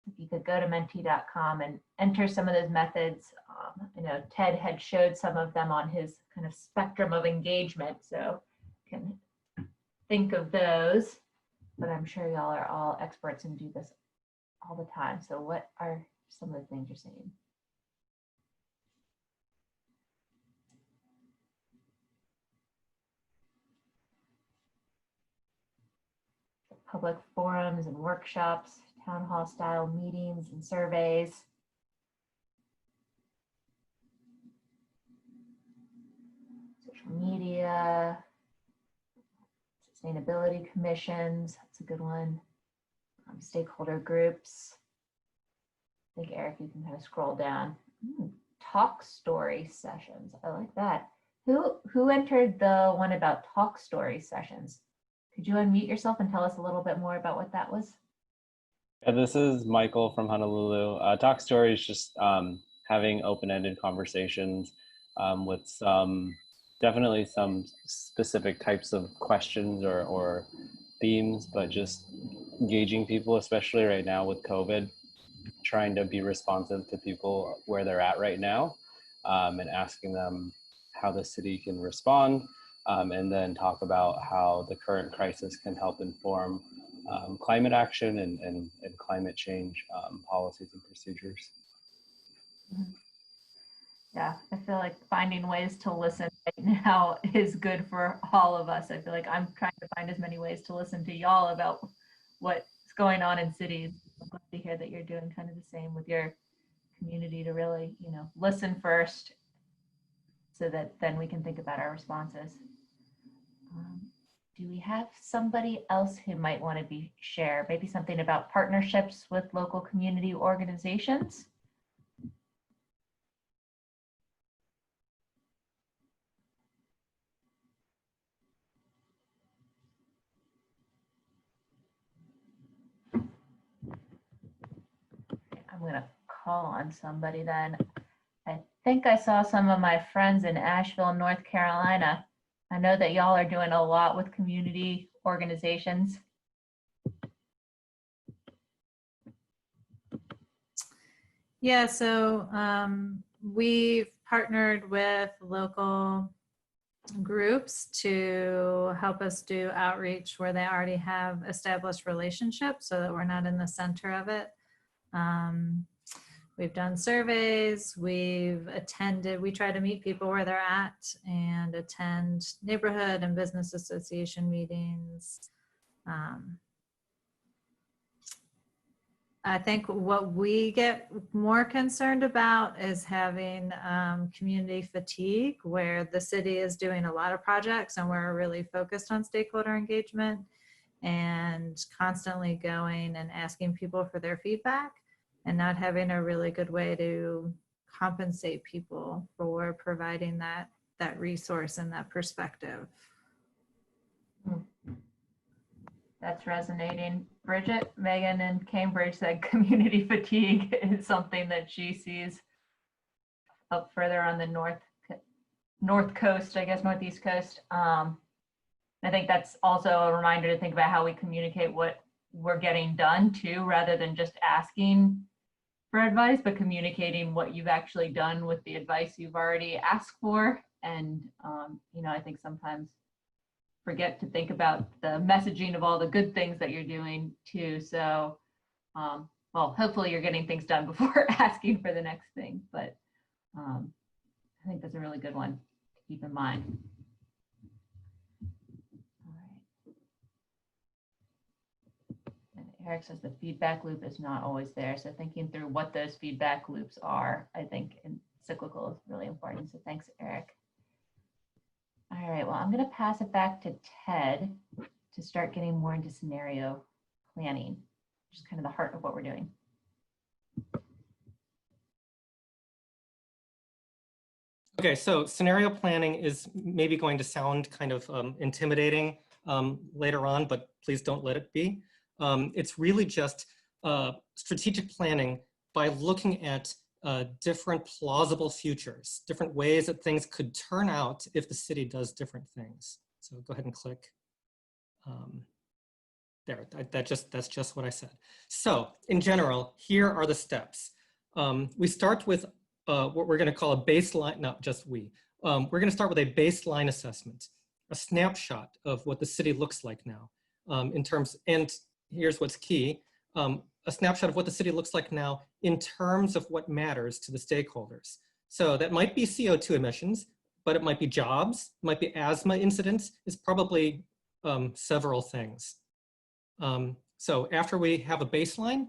[SPEAKER 2] If you could go to mentee.com and enter some of those methods. I know Ted had showed some of them on his kind of spectrum of engagement, so you can think of those, but I'm sure y'all are all experts and do this all the time. So what are some of the things you're seeing? Public forums and workshops, town hall style meetings and surveys. Social media, sustainability commissions, that's a good one. Stakeholder groups. I think Eric, you can kind of scroll down. Talk story sessions, I like that. Who entered the one about talk story sessions? Could you unmute yourself and tell us a little bit more about what that was?
[SPEAKER 6] Yeah, this is Michael from Honolulu. Talk Story is just having open-ended conversations with definitely some specific types of questions or themes, but just engaging people, especially right now with COVID, trying to be responsive to people where they're at right now, and asking them how the city can respond, and then talk about how the current crisis can help inform climate action and climate change policies and procedures.
[SPEAKER 2] Yeah, I feel like finding ways to listen right now is good for all of us. I feel like I'm trying to find as many ways to listen to y'all about what's going on in cities. I'm glad to hear that you're doing kind of the same with your community to really, listen first so that then we can think about our responses. Do we have somebody else who might want to share maybe something about partnerships with local community organizations? I'm going to call on somebody then. I think I saw some of my friends in Asheville, North Carolina. I know that y'all are doing a lot with community organizations.
[SPEAKER 7] Yeah, so we've partnered with local groups to help us do outreach where they already have established relationships so that we're not in the center of it. We've done surveys, we've attended, we try to meet people where they're at and attend neighborhood and business association meetings. I think what we get more concerned about is having community fatigue, where the city is doing a lot of projects and we're really focused on stakeholder engagement and constantly going and asking people for their feedback and not having a really good way to compensate people for providing that resource and that perspective.
[SPEAKER 2] That's resonating. Bridget, Megan in Cambridge said community fatigue is something that she sees up further on the north coast, I guess, northeast coast. I think that's also a reminder to think about how we communicate what we're getting done too, rather than just asking for advice, but communicating what you've actually done with the advice you've already asked for. And, I think sometimes forget to think about the messaging of all the good things that you're doing too. So, well, hopefully you're getting things done before asking for the next thing, but I think that's a really good one to keep in mind. All right. And Eric says the feedback loop is not always there. So thinking through what those feedback loops are, I think in cyclical is really important. So thanks, Eric. All right, well, I'm going to pass it back to Ted to start getting more into scenario planning, which is kind of the heart of what we're doing.
[SPEAKER 5] Okay, so scenario planning is maybe going to sound kind of intimidating later on, but please don't let it be. It's really just strategic planning by looking at different plausible futures, different ways that things could turn out if the city does different things. So go ahead and click. There, that's just what I said. So in general, here are the steps. We start with what we're gonna call a baseline, not just we. We're gonna start with a baseline assessment, a snapshot of what the city looks like now in terms, and here's what's key, a snapshot of what the city looks like now in terms of what matters to the stakeholders. So that might be CO2 emissions, but it might be jobs, it might be asthma incidents, it's probably several things. So after we have a baseline,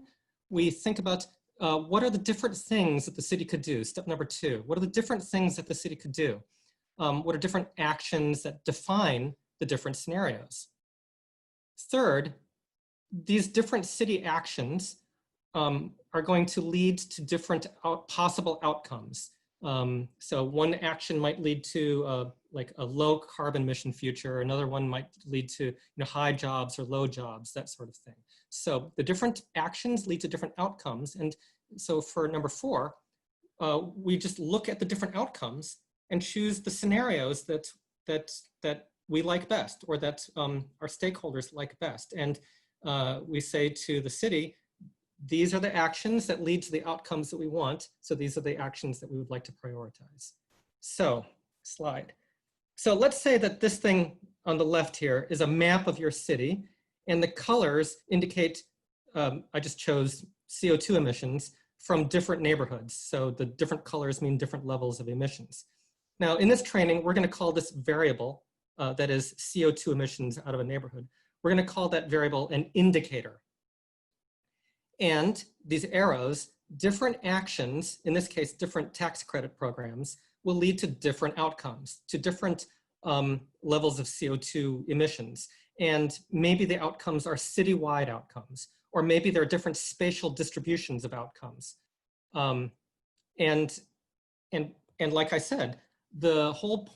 [SPEAKER 5] we think about what are the different things that the city could do? Step number 2, what are the different things that the city could do? What are different actions that define the different scenarios? Third, these different city actions are going to lead to different possible outcomes. So one action might lead to like a low carbon emission future. Another one might lead to high jobs or low jobs, that sort of thing. So the different actions lead to different outcomes. And so for number 4, we just look at the different outcomes and choose the scenarios that we like best, or that our stakeholders like best. And we say to the city, these are the actions that lead to the outcomes that we want. So these are the actions that we would like to prioritize. So, slide. So let's say that this thing on the left here is a map of your city, and the colors indicate, I just chose CO2 emissions from different neighborhoods. So the different colors mean different levels of emissions. Now in this training, we're gonna call this variable, that is CO2 emissions out of a neighborhood. We're gonna call that variable an indicator. And these arrows, different actions, in this case, different tax credit programs, will lead to different outcomes, to different levels of CO2 emissions. And maybe the outcomes are citywide outcomes, or maybe there are different spatial distributions of outcomes. And like I said, the whole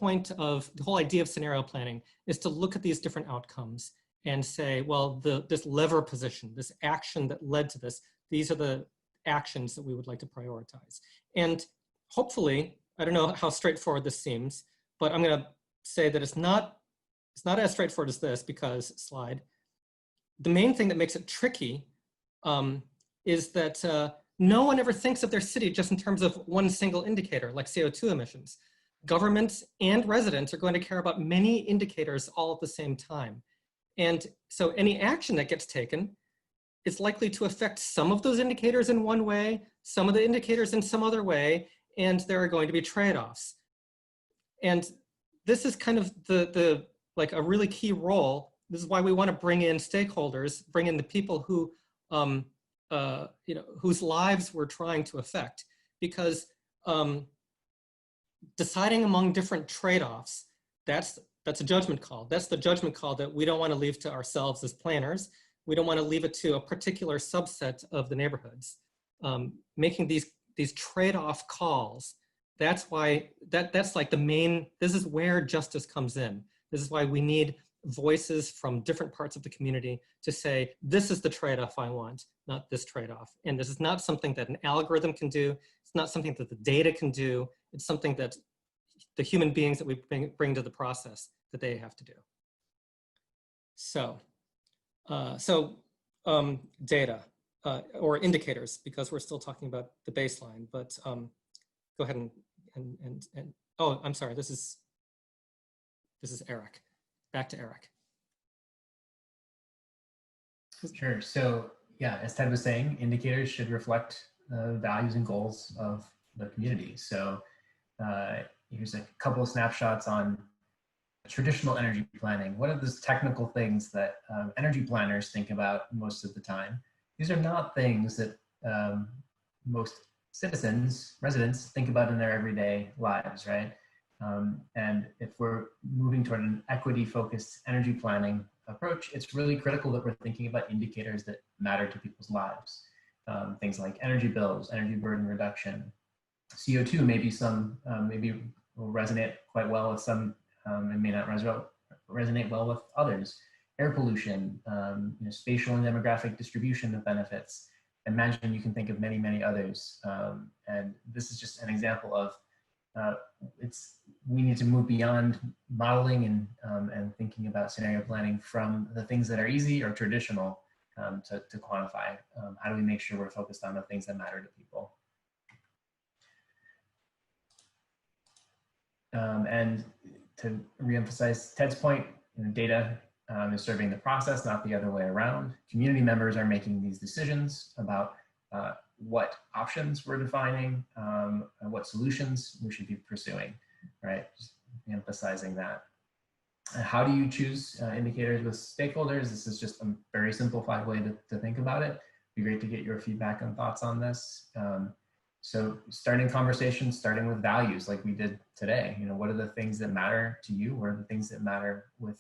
[SPEAKER 5] idea of scenario planning is to look at these different outcomes and say, well, this lever position, this action that led to this, these are the actions that we would like to prioritize. And hopefully, I don't know how straightforward this seems, but I'm gonna say that it's not as straightforward as this, because, slide, the main thing that makes it tricky is that no one ever thinks of their city just in terms of one single indicator, like CO2 emissions. Governments and residents are going to care about many indicators all at the same time. And so any action that gets taken is likely to affect some of those indicators in one way, some of the indicators in some other way, and there are going to be trade-offs. And this is kind of like a really key role. This is why we want to bring in stakeholders, bring in the people who, whose lives we're trying to affect, because deciding among different trade-offs, that's a judgment call. That's the judgment call that we don't want to leave to ourselves as planners. We don't want to leave it to a particular subset of the neighborhoods. Making these trade-off calls, that's why, that's like the main, this is where justice comes in. This is why we need voices from different parts of the community to say, this is the trade-off I want, not this trade-off. And this is not something that an algorithm can do. It's not something that the data can do. It's something that the human beings that we bring to the process that they have to do. So, data or indicators, because we're still talking about the baseline, but go ahead and oh, I'm sorry, this is Eric. Back to Eric.
[SPEAKER 3] Sure. So yeah, as Ted was saying, indicators should reflect the values and goals of the community. So here's a couple of snapshots on traditional energy planning. What are those technical things that energy planners think about most of the time? These are not things that most citizens, residents, think about in their everyday lives, right? And if we're moving toward an equity-focused energy planning approach, it's really critical that we're thinking about indicators that matter to people's lives. Things like energy bills, energy burden reduction. CO2 maybe maybe will resonate quite well with some, and may not resonate well with others. Air pollution, spatial and demographic distribution of benefits, imagine you can think of many, many others. And this is just an example of we need to move beyond modeling and thinking about scenario planning from the things that are easy or traditional to quantify. How do we make sure we're focused on the things that matter to people? And to reemphasize Ted's point, data is serving the process, not the other way around. Community members are making these decisions about what options we're defining, and what solutions we should be pursuing, right? Just emphasizing that. How do you choose indicators with stakeholders? This is just a very simplified way to think about it. It'd be great to get your feedback and thoughts on this. So starting conversations, starting with values like we did today. What are the things that matter to you? What are the things that matter to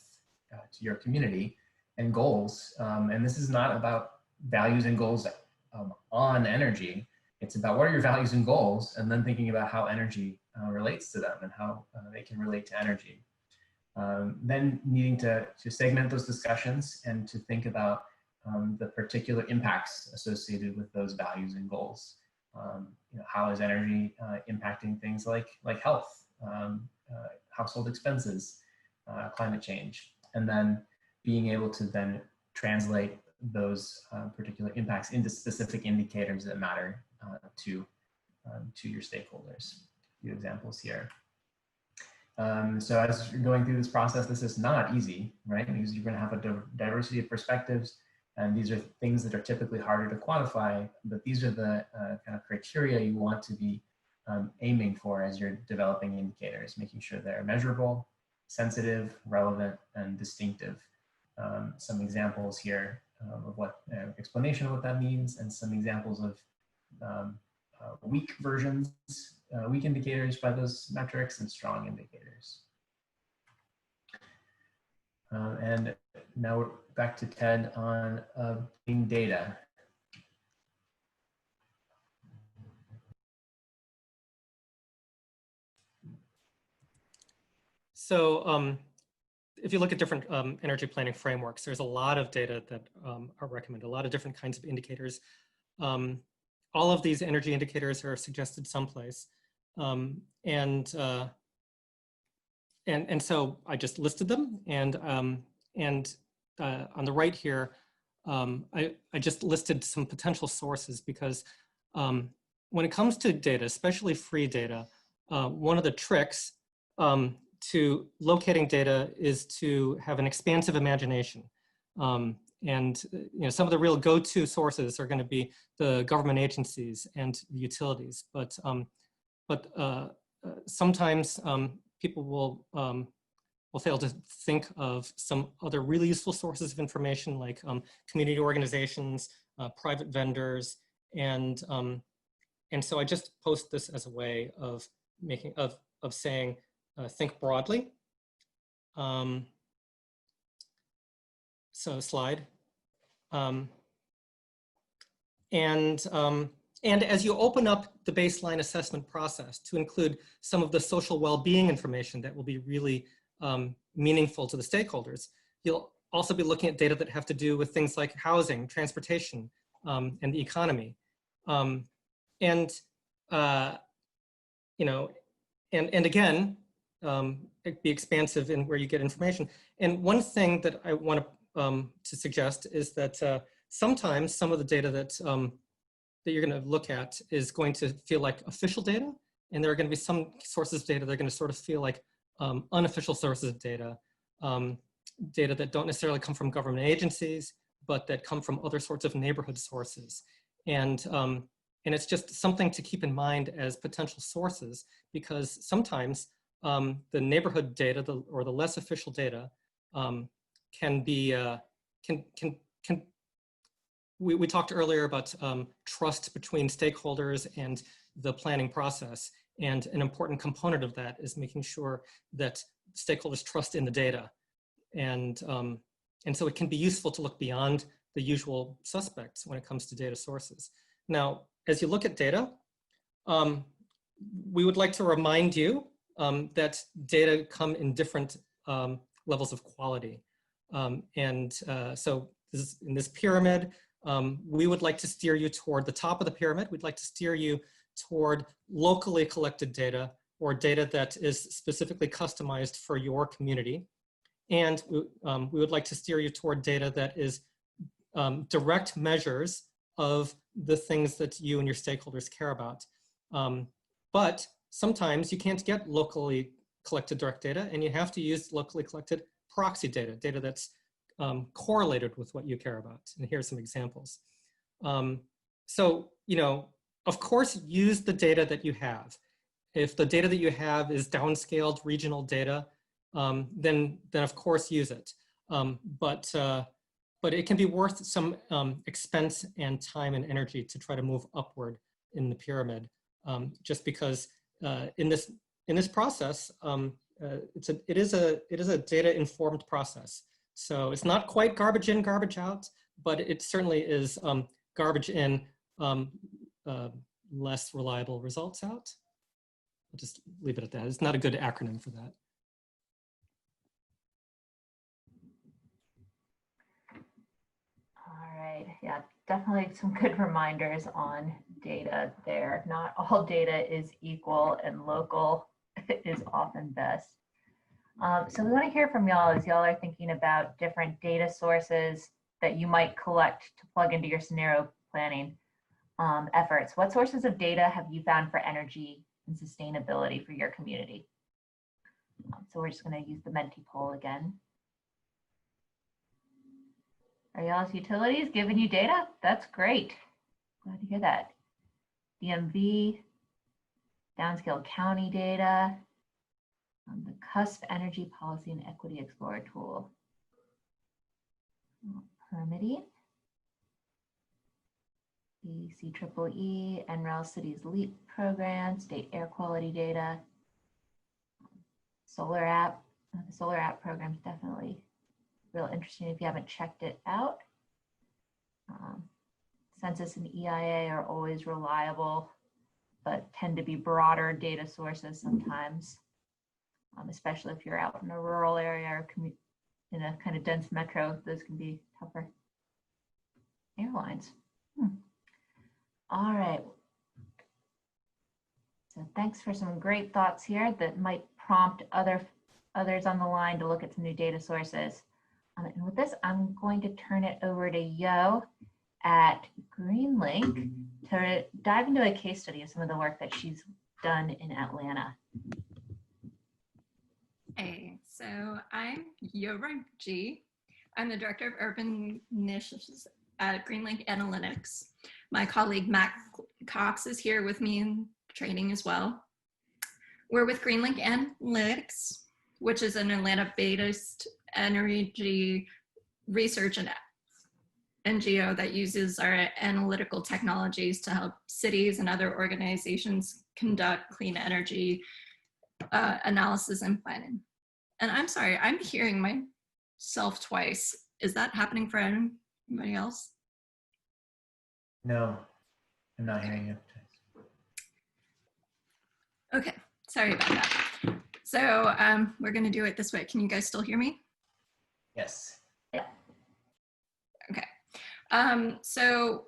[SPEAKER 3] your community? And goals. And this is not about values and goals on energy. It's about what are your values and goals, and then thinking about how energy relates to them and how they can relate to energy. Then needing to segment those discussions and to think about the particular impacts associated with those values and goals. How is energy impacting things like health, household expenses, climate change, and then being able to then translate those particular impacts into specific indicators that matter to your stakeholders. A few examples here. So as you're going through this process, this is not easy, right? Because you're going to have a diversity of perspectives, and these are things that are typically harder to quantify, but these are the kind of criteria you want to be aiming for as you're developing indicators, making sure they're measurable, sensitive, relevant, and distinctive. Some examples here of what explanation of what that means, and some examples of weak versions, weak indicators by those metrics, and strong indicators. And now we're back to Ted on being data.
[SPEAKER 5] So if you look at different energy planning frameworks, there's a lot of data that are recommended, a lot of different kinds of indicators. All of these energy indicators are suggested someplace. And so I just listed them, and on the right here, I just listed some potential sources, because when it comes to data, especially free data, one of the tricks to locating data is to have an expansive imagination. And some of the real go-to sources are going to be the government agencies and the utilities, but sometimes people will fail to think of some other really useful sources of information, like community organizations, private vendors, and so I just post this as a way of saying think broadly. So slide. And as you open up the baseline assessment process to include some of the social well-being information that will be really meaningful to the stakeholders, you'll also be looking at data that have to do with things like housing, transportation, and the economy. And again, be expansive in where you get information. And one thing that I want to suggest is that sometimes some of the data that you're going to look at is going to feel like official data, and there are going to be some sources of data that are going to sort of feel like unofficial sources of data, data that don't necessarily come from government agencies, but that come from other sorts of neighborhood sources. And it's just something to keep in mind as potential sources, because sometimes the neighborhood data or the less official data can be, we talked earlier about trust between stakeholders and the planning process. And an important component of that is making sure that stakeholders trust in the data. And so it can be useful to look beyond the usual suspects when it comes to data sources. Now, as you look at data, we would like to remind you that data come in different levels of quality. So in this pyramid, we would like to steer you toward the top of the pyramid. We'd like to steer you toward locally collected data or data that is specifically customized for your community. And we would like to steer you toward data that is direct measures of the things that you and your stakeholders care about. But sometimes you can't get locally collected direct data, and you have to use locally collected proxy data, data that's correlated with what you care about. And here's some examples. So, of course, use the data that you have. If the data that you have is downscaled regional data, then of course use it. But it can be worth some expense and time and energy to try to move upward in the pyramid, just because in this process, it is a data-informed process. So it's not quite garbage in, garbage out, but it certainly is garbage in, less reliable results out. I'll just leave it at that. It's not a good acronym for that.
[SPEAKER 2] All right, yeah, definitely some good reminders on data there. Not all data is equal, and local is often best. So we want to hear from y'all as y'all are thinking about different data sources that you might collect to plug into your scenario planning efforts. What sources of data have you found for energy and sustainability for your community? So we're just going to use the Menti poll again. Are y'all's utilities giving you data? That's great. Glad to hear that. DMV, downscale county data, the CUSP Energy Policy and Equity Explorer tool. Permitting, the CEEE, NREL Cities LEAP program, state air quality data, solar app. The solar app program is definitely real interesting if you haven't checked it out. Census and EIA are always reliable, but tend to be broader data sources sometimes, especially if you're out in a rural area or in a kind of dense metro. Those can be tougher airlines. All right. So thanks for some great thoughts here that might prompt others on the line to look at some new data sources. And with this, I'm going to turn it over to Yo at GreenLink to dive into a case study of some of the work that she's done in Atlanta.
[SPEAKER 8] Hey, so I'm Yo G. I'm the Director of Urban Initiatives at GreenLink Analytics. My colleague Matt Cox is here with me in training as well. We're with GreenLink Analytics, which is an Atlanta-based energy research and NGO that uses our analytical technologies to help cities and other organizations conduct clean energy analysis and planning. And I'm sorry, I'm hearing myself twice. Is that happening for anybody else?
[SPEAKER 3] No, I'm not hearing you.
[SPEAKER 8] Okay, sorry about that. So we're gonna do it this way. Can you guys still hear me?
[SPEAKER 3] Yes.
[SPEAKER 2] Yeah.
[SPEAKER 8] Okay. So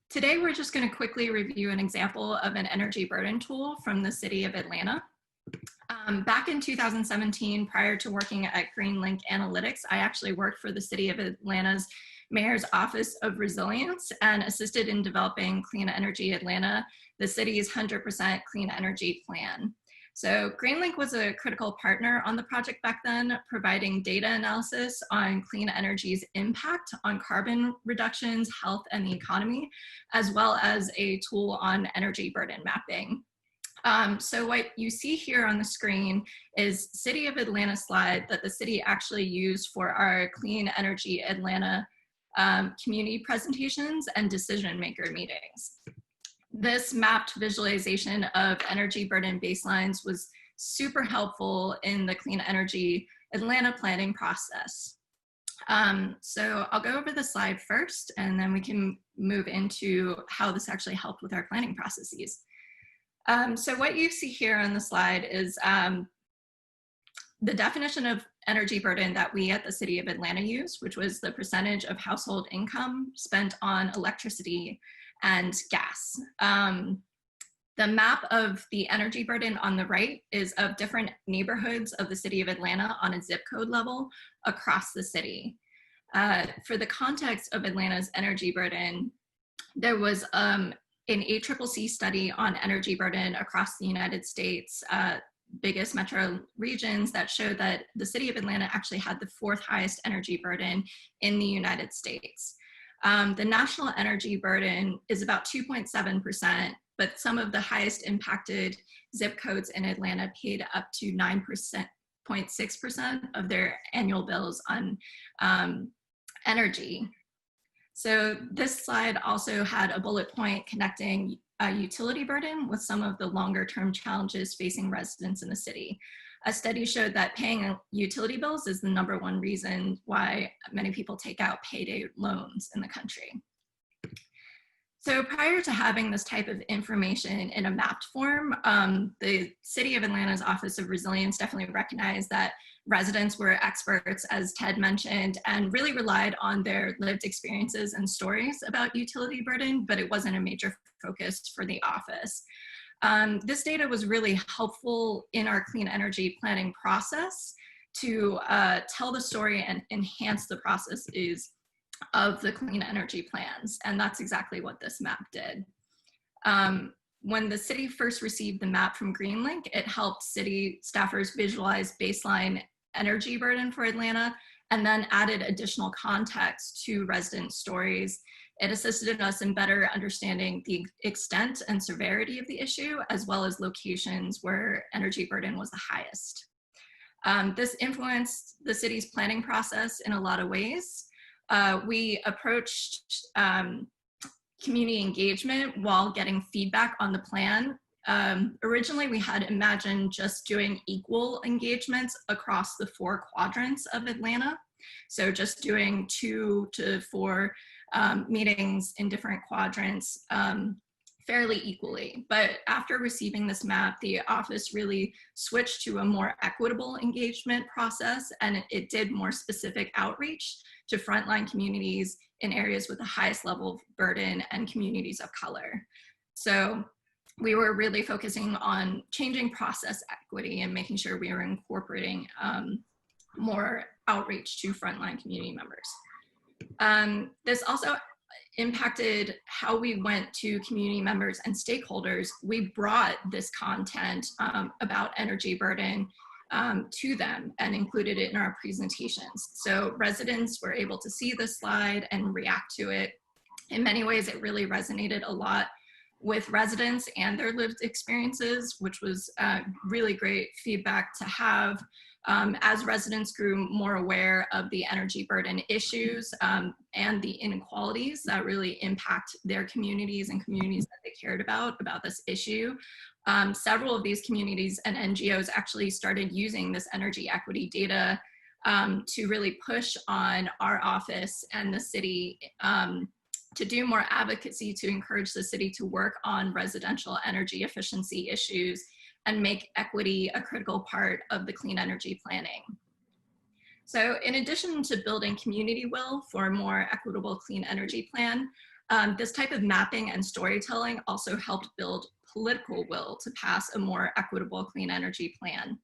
[SPEAKER 8] today we're just gonna quickly review an example of an energy burden tool from the city of Atlanta. Back in 2017, prior to working at GreenLink Analytics, I actually worked for the city of Atlanta's Mayor's Office of Resilience and assisted in developing Clean Energy Atlanta, the city's 100% clean energy plan. So GreenLink was a critical partner on the project back then, providing data analysis on clean energy's impact on carbon reductions, health, and the economy, as well as a tool on energy burden mapping. So what you see here on the screen is City of Atlanta slide that the city actually used for our Clean Energy Atlanta community presentations and decision maker meetings. This mapped visualization of energy burden baselines was super helpful in the Clean Energy Atlanta planning process. So I'll go over the slide first, and then we can move into how this actually helped with our planning processes. So what you see here on the slide is the definition of energy burden that we at the City of Atlanta used, which was the percentage of household income spent on electricity and gas. The map of the energy burden on the right is of different neighborhoods of the City of Atlanta on a zip code level across the city. For the context of Atlanta's energy burden, there was an ACCC study on energy burden across the United States, biggest metro regions, that showed that the City of Atlanta actually had the 4th highest energy burden in the United States. The national energy burden is about 2.7%, but some of the highest impacted zip codes in Atlanta paid up to 9.6% of their annual bills on energy. So this slide also had a bullet point connecting utility burden with some of the longer term challenges facing residents in the city. A study showed that paying utility bills is the #1 reason why many people take out payday loans in the country. So prior to having this type of information in a mapped form, the City of Atlanta's Office of Resilience definitely recognized that residents were experts, as Ted mentioned, and really relied on their lived experiences and stories about utility burden, but it wasn't a major focus for the office. This data was really helpful in our clean energy planning process to tell the story and enhance the processes of the clean energy plans. And that's exactly what this map did. When the city first received the map from GreenLink, it helped city staffers visualize baseline energy burden for Atlanta and then added additional context to resident stories. It assisted us in better understanding the extent and severity of the issue, as well as locations where energy burden was the highest. This influenced the city's planning process in a lot of ways. We approached community engagement while getting feedback on the plan. Originally, we had imagined just doing equal engagements across the 4 quadrants of Atlanta. So just doing 2 to 4 meetings in different quadrants fairly equally. But after receiving this map, the office really switched to a more equitable engagement process, and it did more specific outreach to frontline communities in areas with the highest level of burden and communities of color. So we were really focusing on changing process equity and making sure we were incorporating more outreach to frontline community members. This also impacted how we went to community members and stakeholders. We brought this content about energy burden to them and included it in our presentations. So residents were able to see the slide and react to it. In many ways, it really resonated a lot with residents and their lived experiences, which was really great feedback to have. As residents grew more aware of the energy burden issues and the inequalities that really impact their communities and communities that they cared about this issue, several of these communities and NGOs actually started using this energy equity data to really push on our office and the city to do more advocacy to encourage the city to work on residential energy efficiency issues and make equity a critical part of the clean energy planning. So in addition to building community will for a more equitable clean energy plan, this type of mapping and storytelling also helped build political will to pass a more equitable clean energy plan.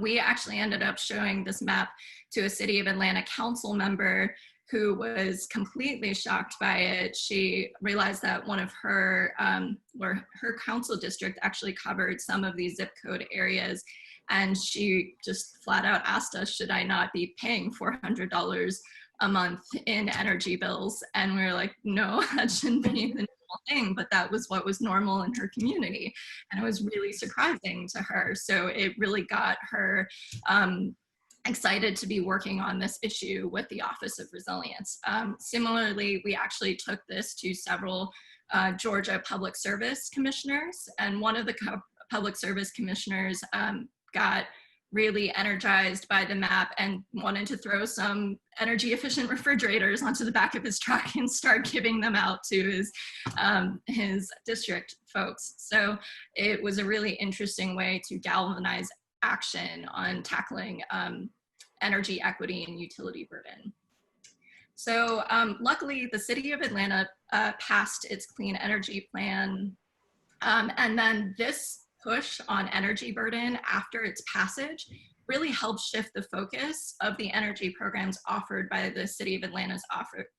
[SPEAKER 8] We actually ended up showing this map to a City of Atlanta council member who was completely shocked by it. She realized that one of her, or her council district actually covered some of these zip code areas. And she just flat out asked us, should I not be paying $400 a month in energy bills? And we were like, no, that shouldn't be the normal thing, but that was what was normal in her community. And it was really surprising to her. So it really got her excited to be working on this issue with the Office of Resilience. Similarly, we actually took this to several Georgia public service commissioners, and one of the public service commissioners got really energized by the map and wanted to throw some energy efficient refrigerators onto the back of his truck and start giving them out to his district folks. So it was a really interesting way to galvanize action on tackling energy equity and utility burden. So luckily, the city of Atlanta passed its clean energy plan. And then this push on energy burden after its passage really helped shift the focus of the energy programs offered by the City of Atlanta's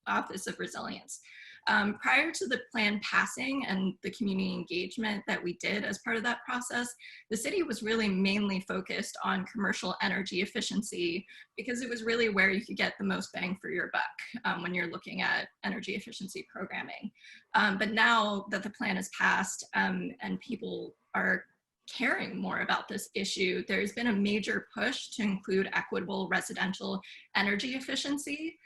[SPEAKER 8] Office of Resilience. Prior to the plan passing and the community engagement that we did as part of that process, the city was really mainly focused on commercial energy efficiency because it was really where you could get the most bang for your buck when you're looking at energy efficiency programming. But now that the plan is passed and people are caring more about this issue, there's been a major push to include equitable residential energy efficiency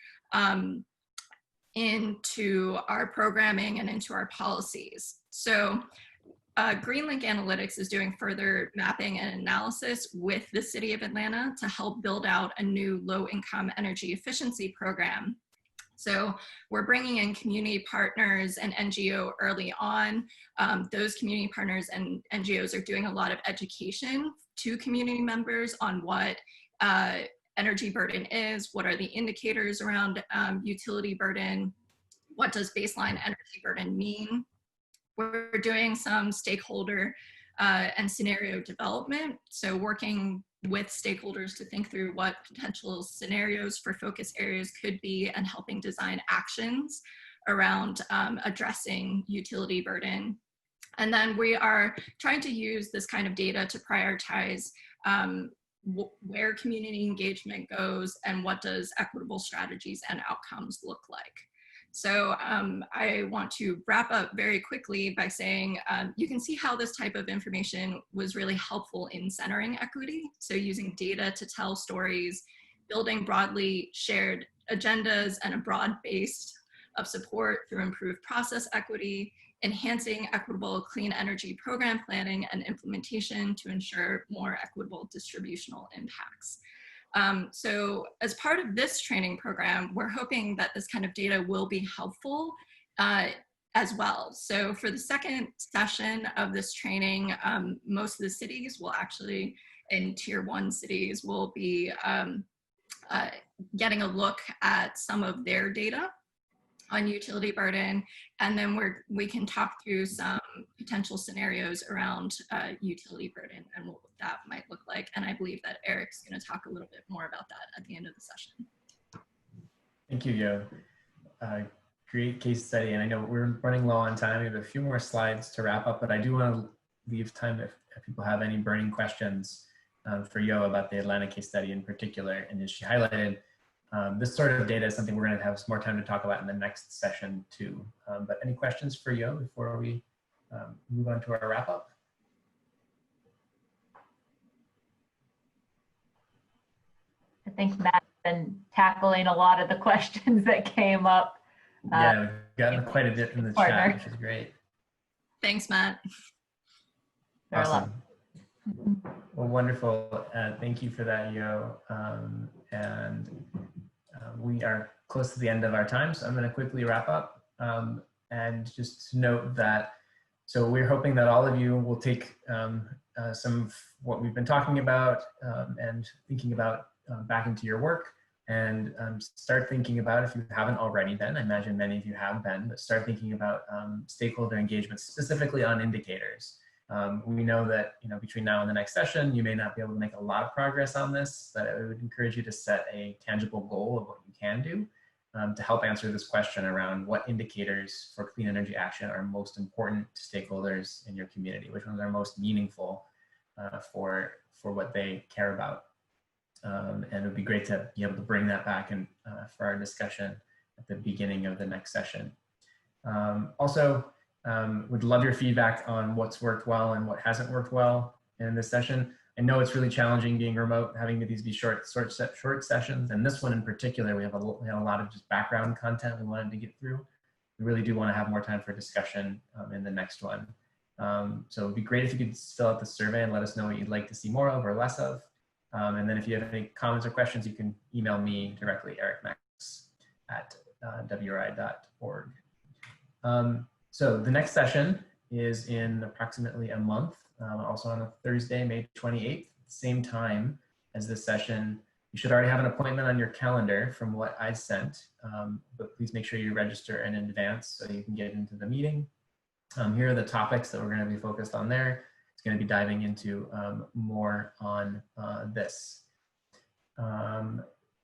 [SPEAKER 8] into our programming and into our policies. So GreenLink Analytics is doing further mapping and analysis with the City of Atlanta to help build out a new low-income energy efficiency program. So we're bringing in community partners and NGO early on. Those community partners and NGOs are doing a lot of education to community members on what energy burden is, what are the indicators around utility burden, what does baseline energy burden mean. We're doing some stakeholder and scenario development, so working with stakeholders to think through what potential scenarios for focus areas could be and helping design actions around addressing utility burden. And then we are trying to use this kind of data to prioritize where community engagement goes and what does equitable strategies and outcomes look like. So I want to wrap up very quickly by saying you can see how this type of information was really helpful in centering equity. So using data to tell stories, building broadly shared agendas and a broad base of support through improved process equity, enhancing equitable clean energy program planning and implementation to ensure more equitable distributional impacts. So as part of this training program, we're hoping that this kind of data will be helpful as well. So for the second session of this training, most of the cities will actually, in tier 1 cities, will be getting a look at some of their data on utility burden, and then we can talk through some potential scenarios around utility burden and what that might look like. And I believe that Eric's going to talk a little bit more about that at the end of the session.
[SPEAKER 3] Thank you, Yo. Great case study, and I know we're running low on time. We have a few more slides to wrap up, but I do want to leave time if people have any burning questions for Yo about the Atlanta case study in particular. And as she highlighted, this sort of data is something we're going to have some more time to talk about in the next session too. But any questions for Yo before we move on to our wrap up?
[SPEAKER 2] I think Matt's been tackling a lot of the questions that came up.
[SPEAKER 3] Yeah, we've gotten quite a bit in the chat, which is great.
[SPEAKER 8] Thanks, Matt.
[SPEAKER 3] Awesome. Well, wonderful. Thank you for that, Yo. We are close to the end of our time, so I'm going to quickly wrap up. And just to note that, so we're hoping that all of you will take some of what we've been talking about and thinking about back into your work, and start thinking about, if you haven't already been, I imagine many of you have been, but start thinking about stakeholder engagement, specifically on indicators. We know that, between now and the next session, you may not be able to make a lot of progress on this, but I would encourage you to set a tangible goal of what you can do to help answer this question around what indicators for clean energy action are most important to stakeholders in your community, which ones are most meaningful for what they care about. And it would be great to be able to bring that back and for our discussion at the beginning of the next session. Would love your feedback on what's worked well and what hasn't worked well in this session. I know it's really challenging being remote, having these be short sessions, and this one in particular, we have a lot of just background content we wanted to get through. We really do want to have more time for discussion in the next one. So it'd be great if you could fill out the survey and let us know what you'd like to see more of or less of. And then if you have any comments or questions, you can email me directly, ericmax@wri.org. So the next session is in approximately a month, also on a Thursday, May 28th, same time as this session. You should already have an appointment on your calendar from what I sent, but please make sure you register in advance so you can get into the meeting. Here are the topics that we're going to be focused on there. It's going to be diving into more on this.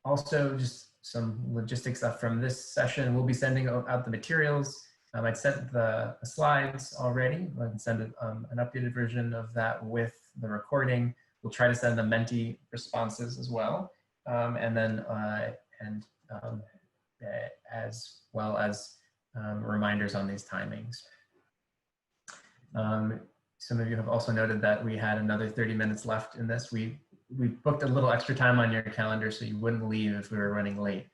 [SPEAKER 3] Also, just some logistics stuff from this session. We'll be sending out the materials. I'd sent the slides already. I can send an updated version of that with the recording. We'll try to send the Menti responses as well. As well as reminders on these timings. Some of you have also noted that we had another 30 minutes left in this. We booked a little extra time on your calendar so you wouldn't leave if we were running late.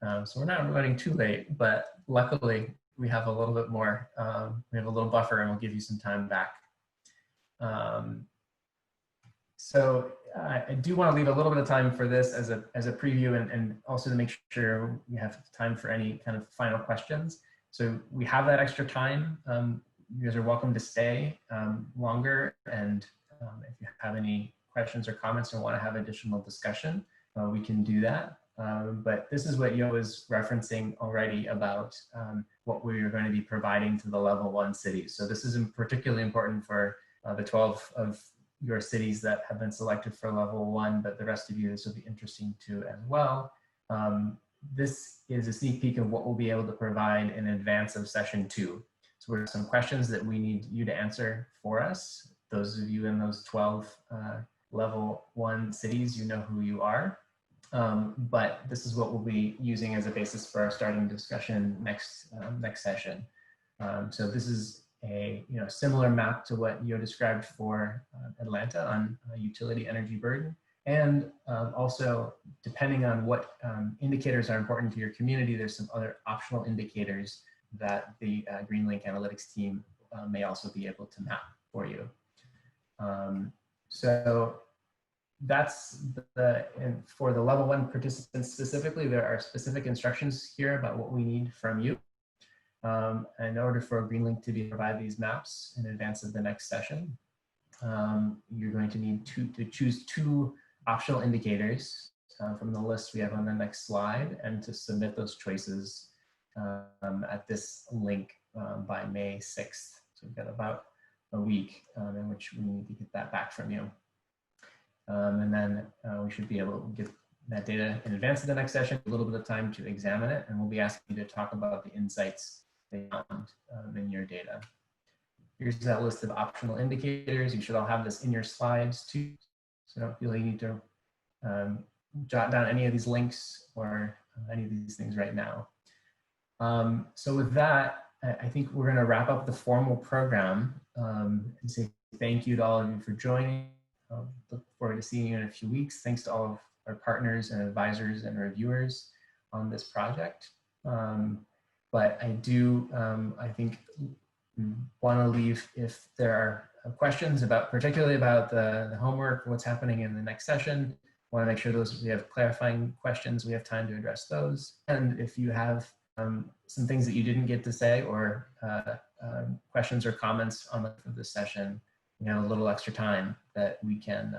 [SPEAKER 3] So we're not running too late, but luckily we have a little bit more, we have a little buffer and we'll give you some time back. So I do want to leave a little bit of time for this as a preview and also to make sure we have time for any kind of final questions. So we have that extra time. You guys are welcome to stay longer, and if you have any questions or comments or want to have additional discussion, we can do that. But this is what Yo was referencing already about what we are going to be providing to the level 1 cities. So this is particularly important for the 12 of your cities that have been selected for level 1, but the rest of you, this will be interesting too as well. This is a sneak peek of what we'll be able to provide in advance of session 2. So we have some questions that we need you to answer for us. Those of you in those 12 level 1 cities, you know who you are. But this is what we'll be using as a basis for our starting discussion next session. So this is a similar map to what Yo described for Atlanta on utility energy burden. And also, depending on what indicators are important to your community, there's some other optional indicators that the GreenLink Analytics team may also be able to map for you. So that's for the level 1 participants specifically, there are specific instructions here about what we need from you in order for GreenLink to provide these maps in advance of the next session. You're going to need to choose 2 optional indicators from the list we have on the next slide, and to submit those choices at this link by May 6th. So we've got about a week in which we need to get that back from you. And then we should be able to get that data in advance of the next session, a little bit of time to examine it, and we'll be asking you to talk about the insights they found in your data. Here's that list of optional indicators. You should all have this in your slides too, so don't feel you need to jot down any of these links or any of these things right now. So with that, I think we're going to wrap up the formal program and say thank you to all of you for joining. Look forward to seeing you in a few weeks. Thanks to all of our partners and advisors and reviewers on this project. But I do, I think, want to leave, if there are questions about, particularly about the homework, what's happening in the next session, want to make sure we have clarifying questions, we have time to address those. And if you have some things that you didn't get to say, or questions or comments on this session, we have a little extra time that we can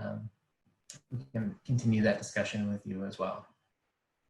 [SPEAKER 3] continue that discussion with you as well.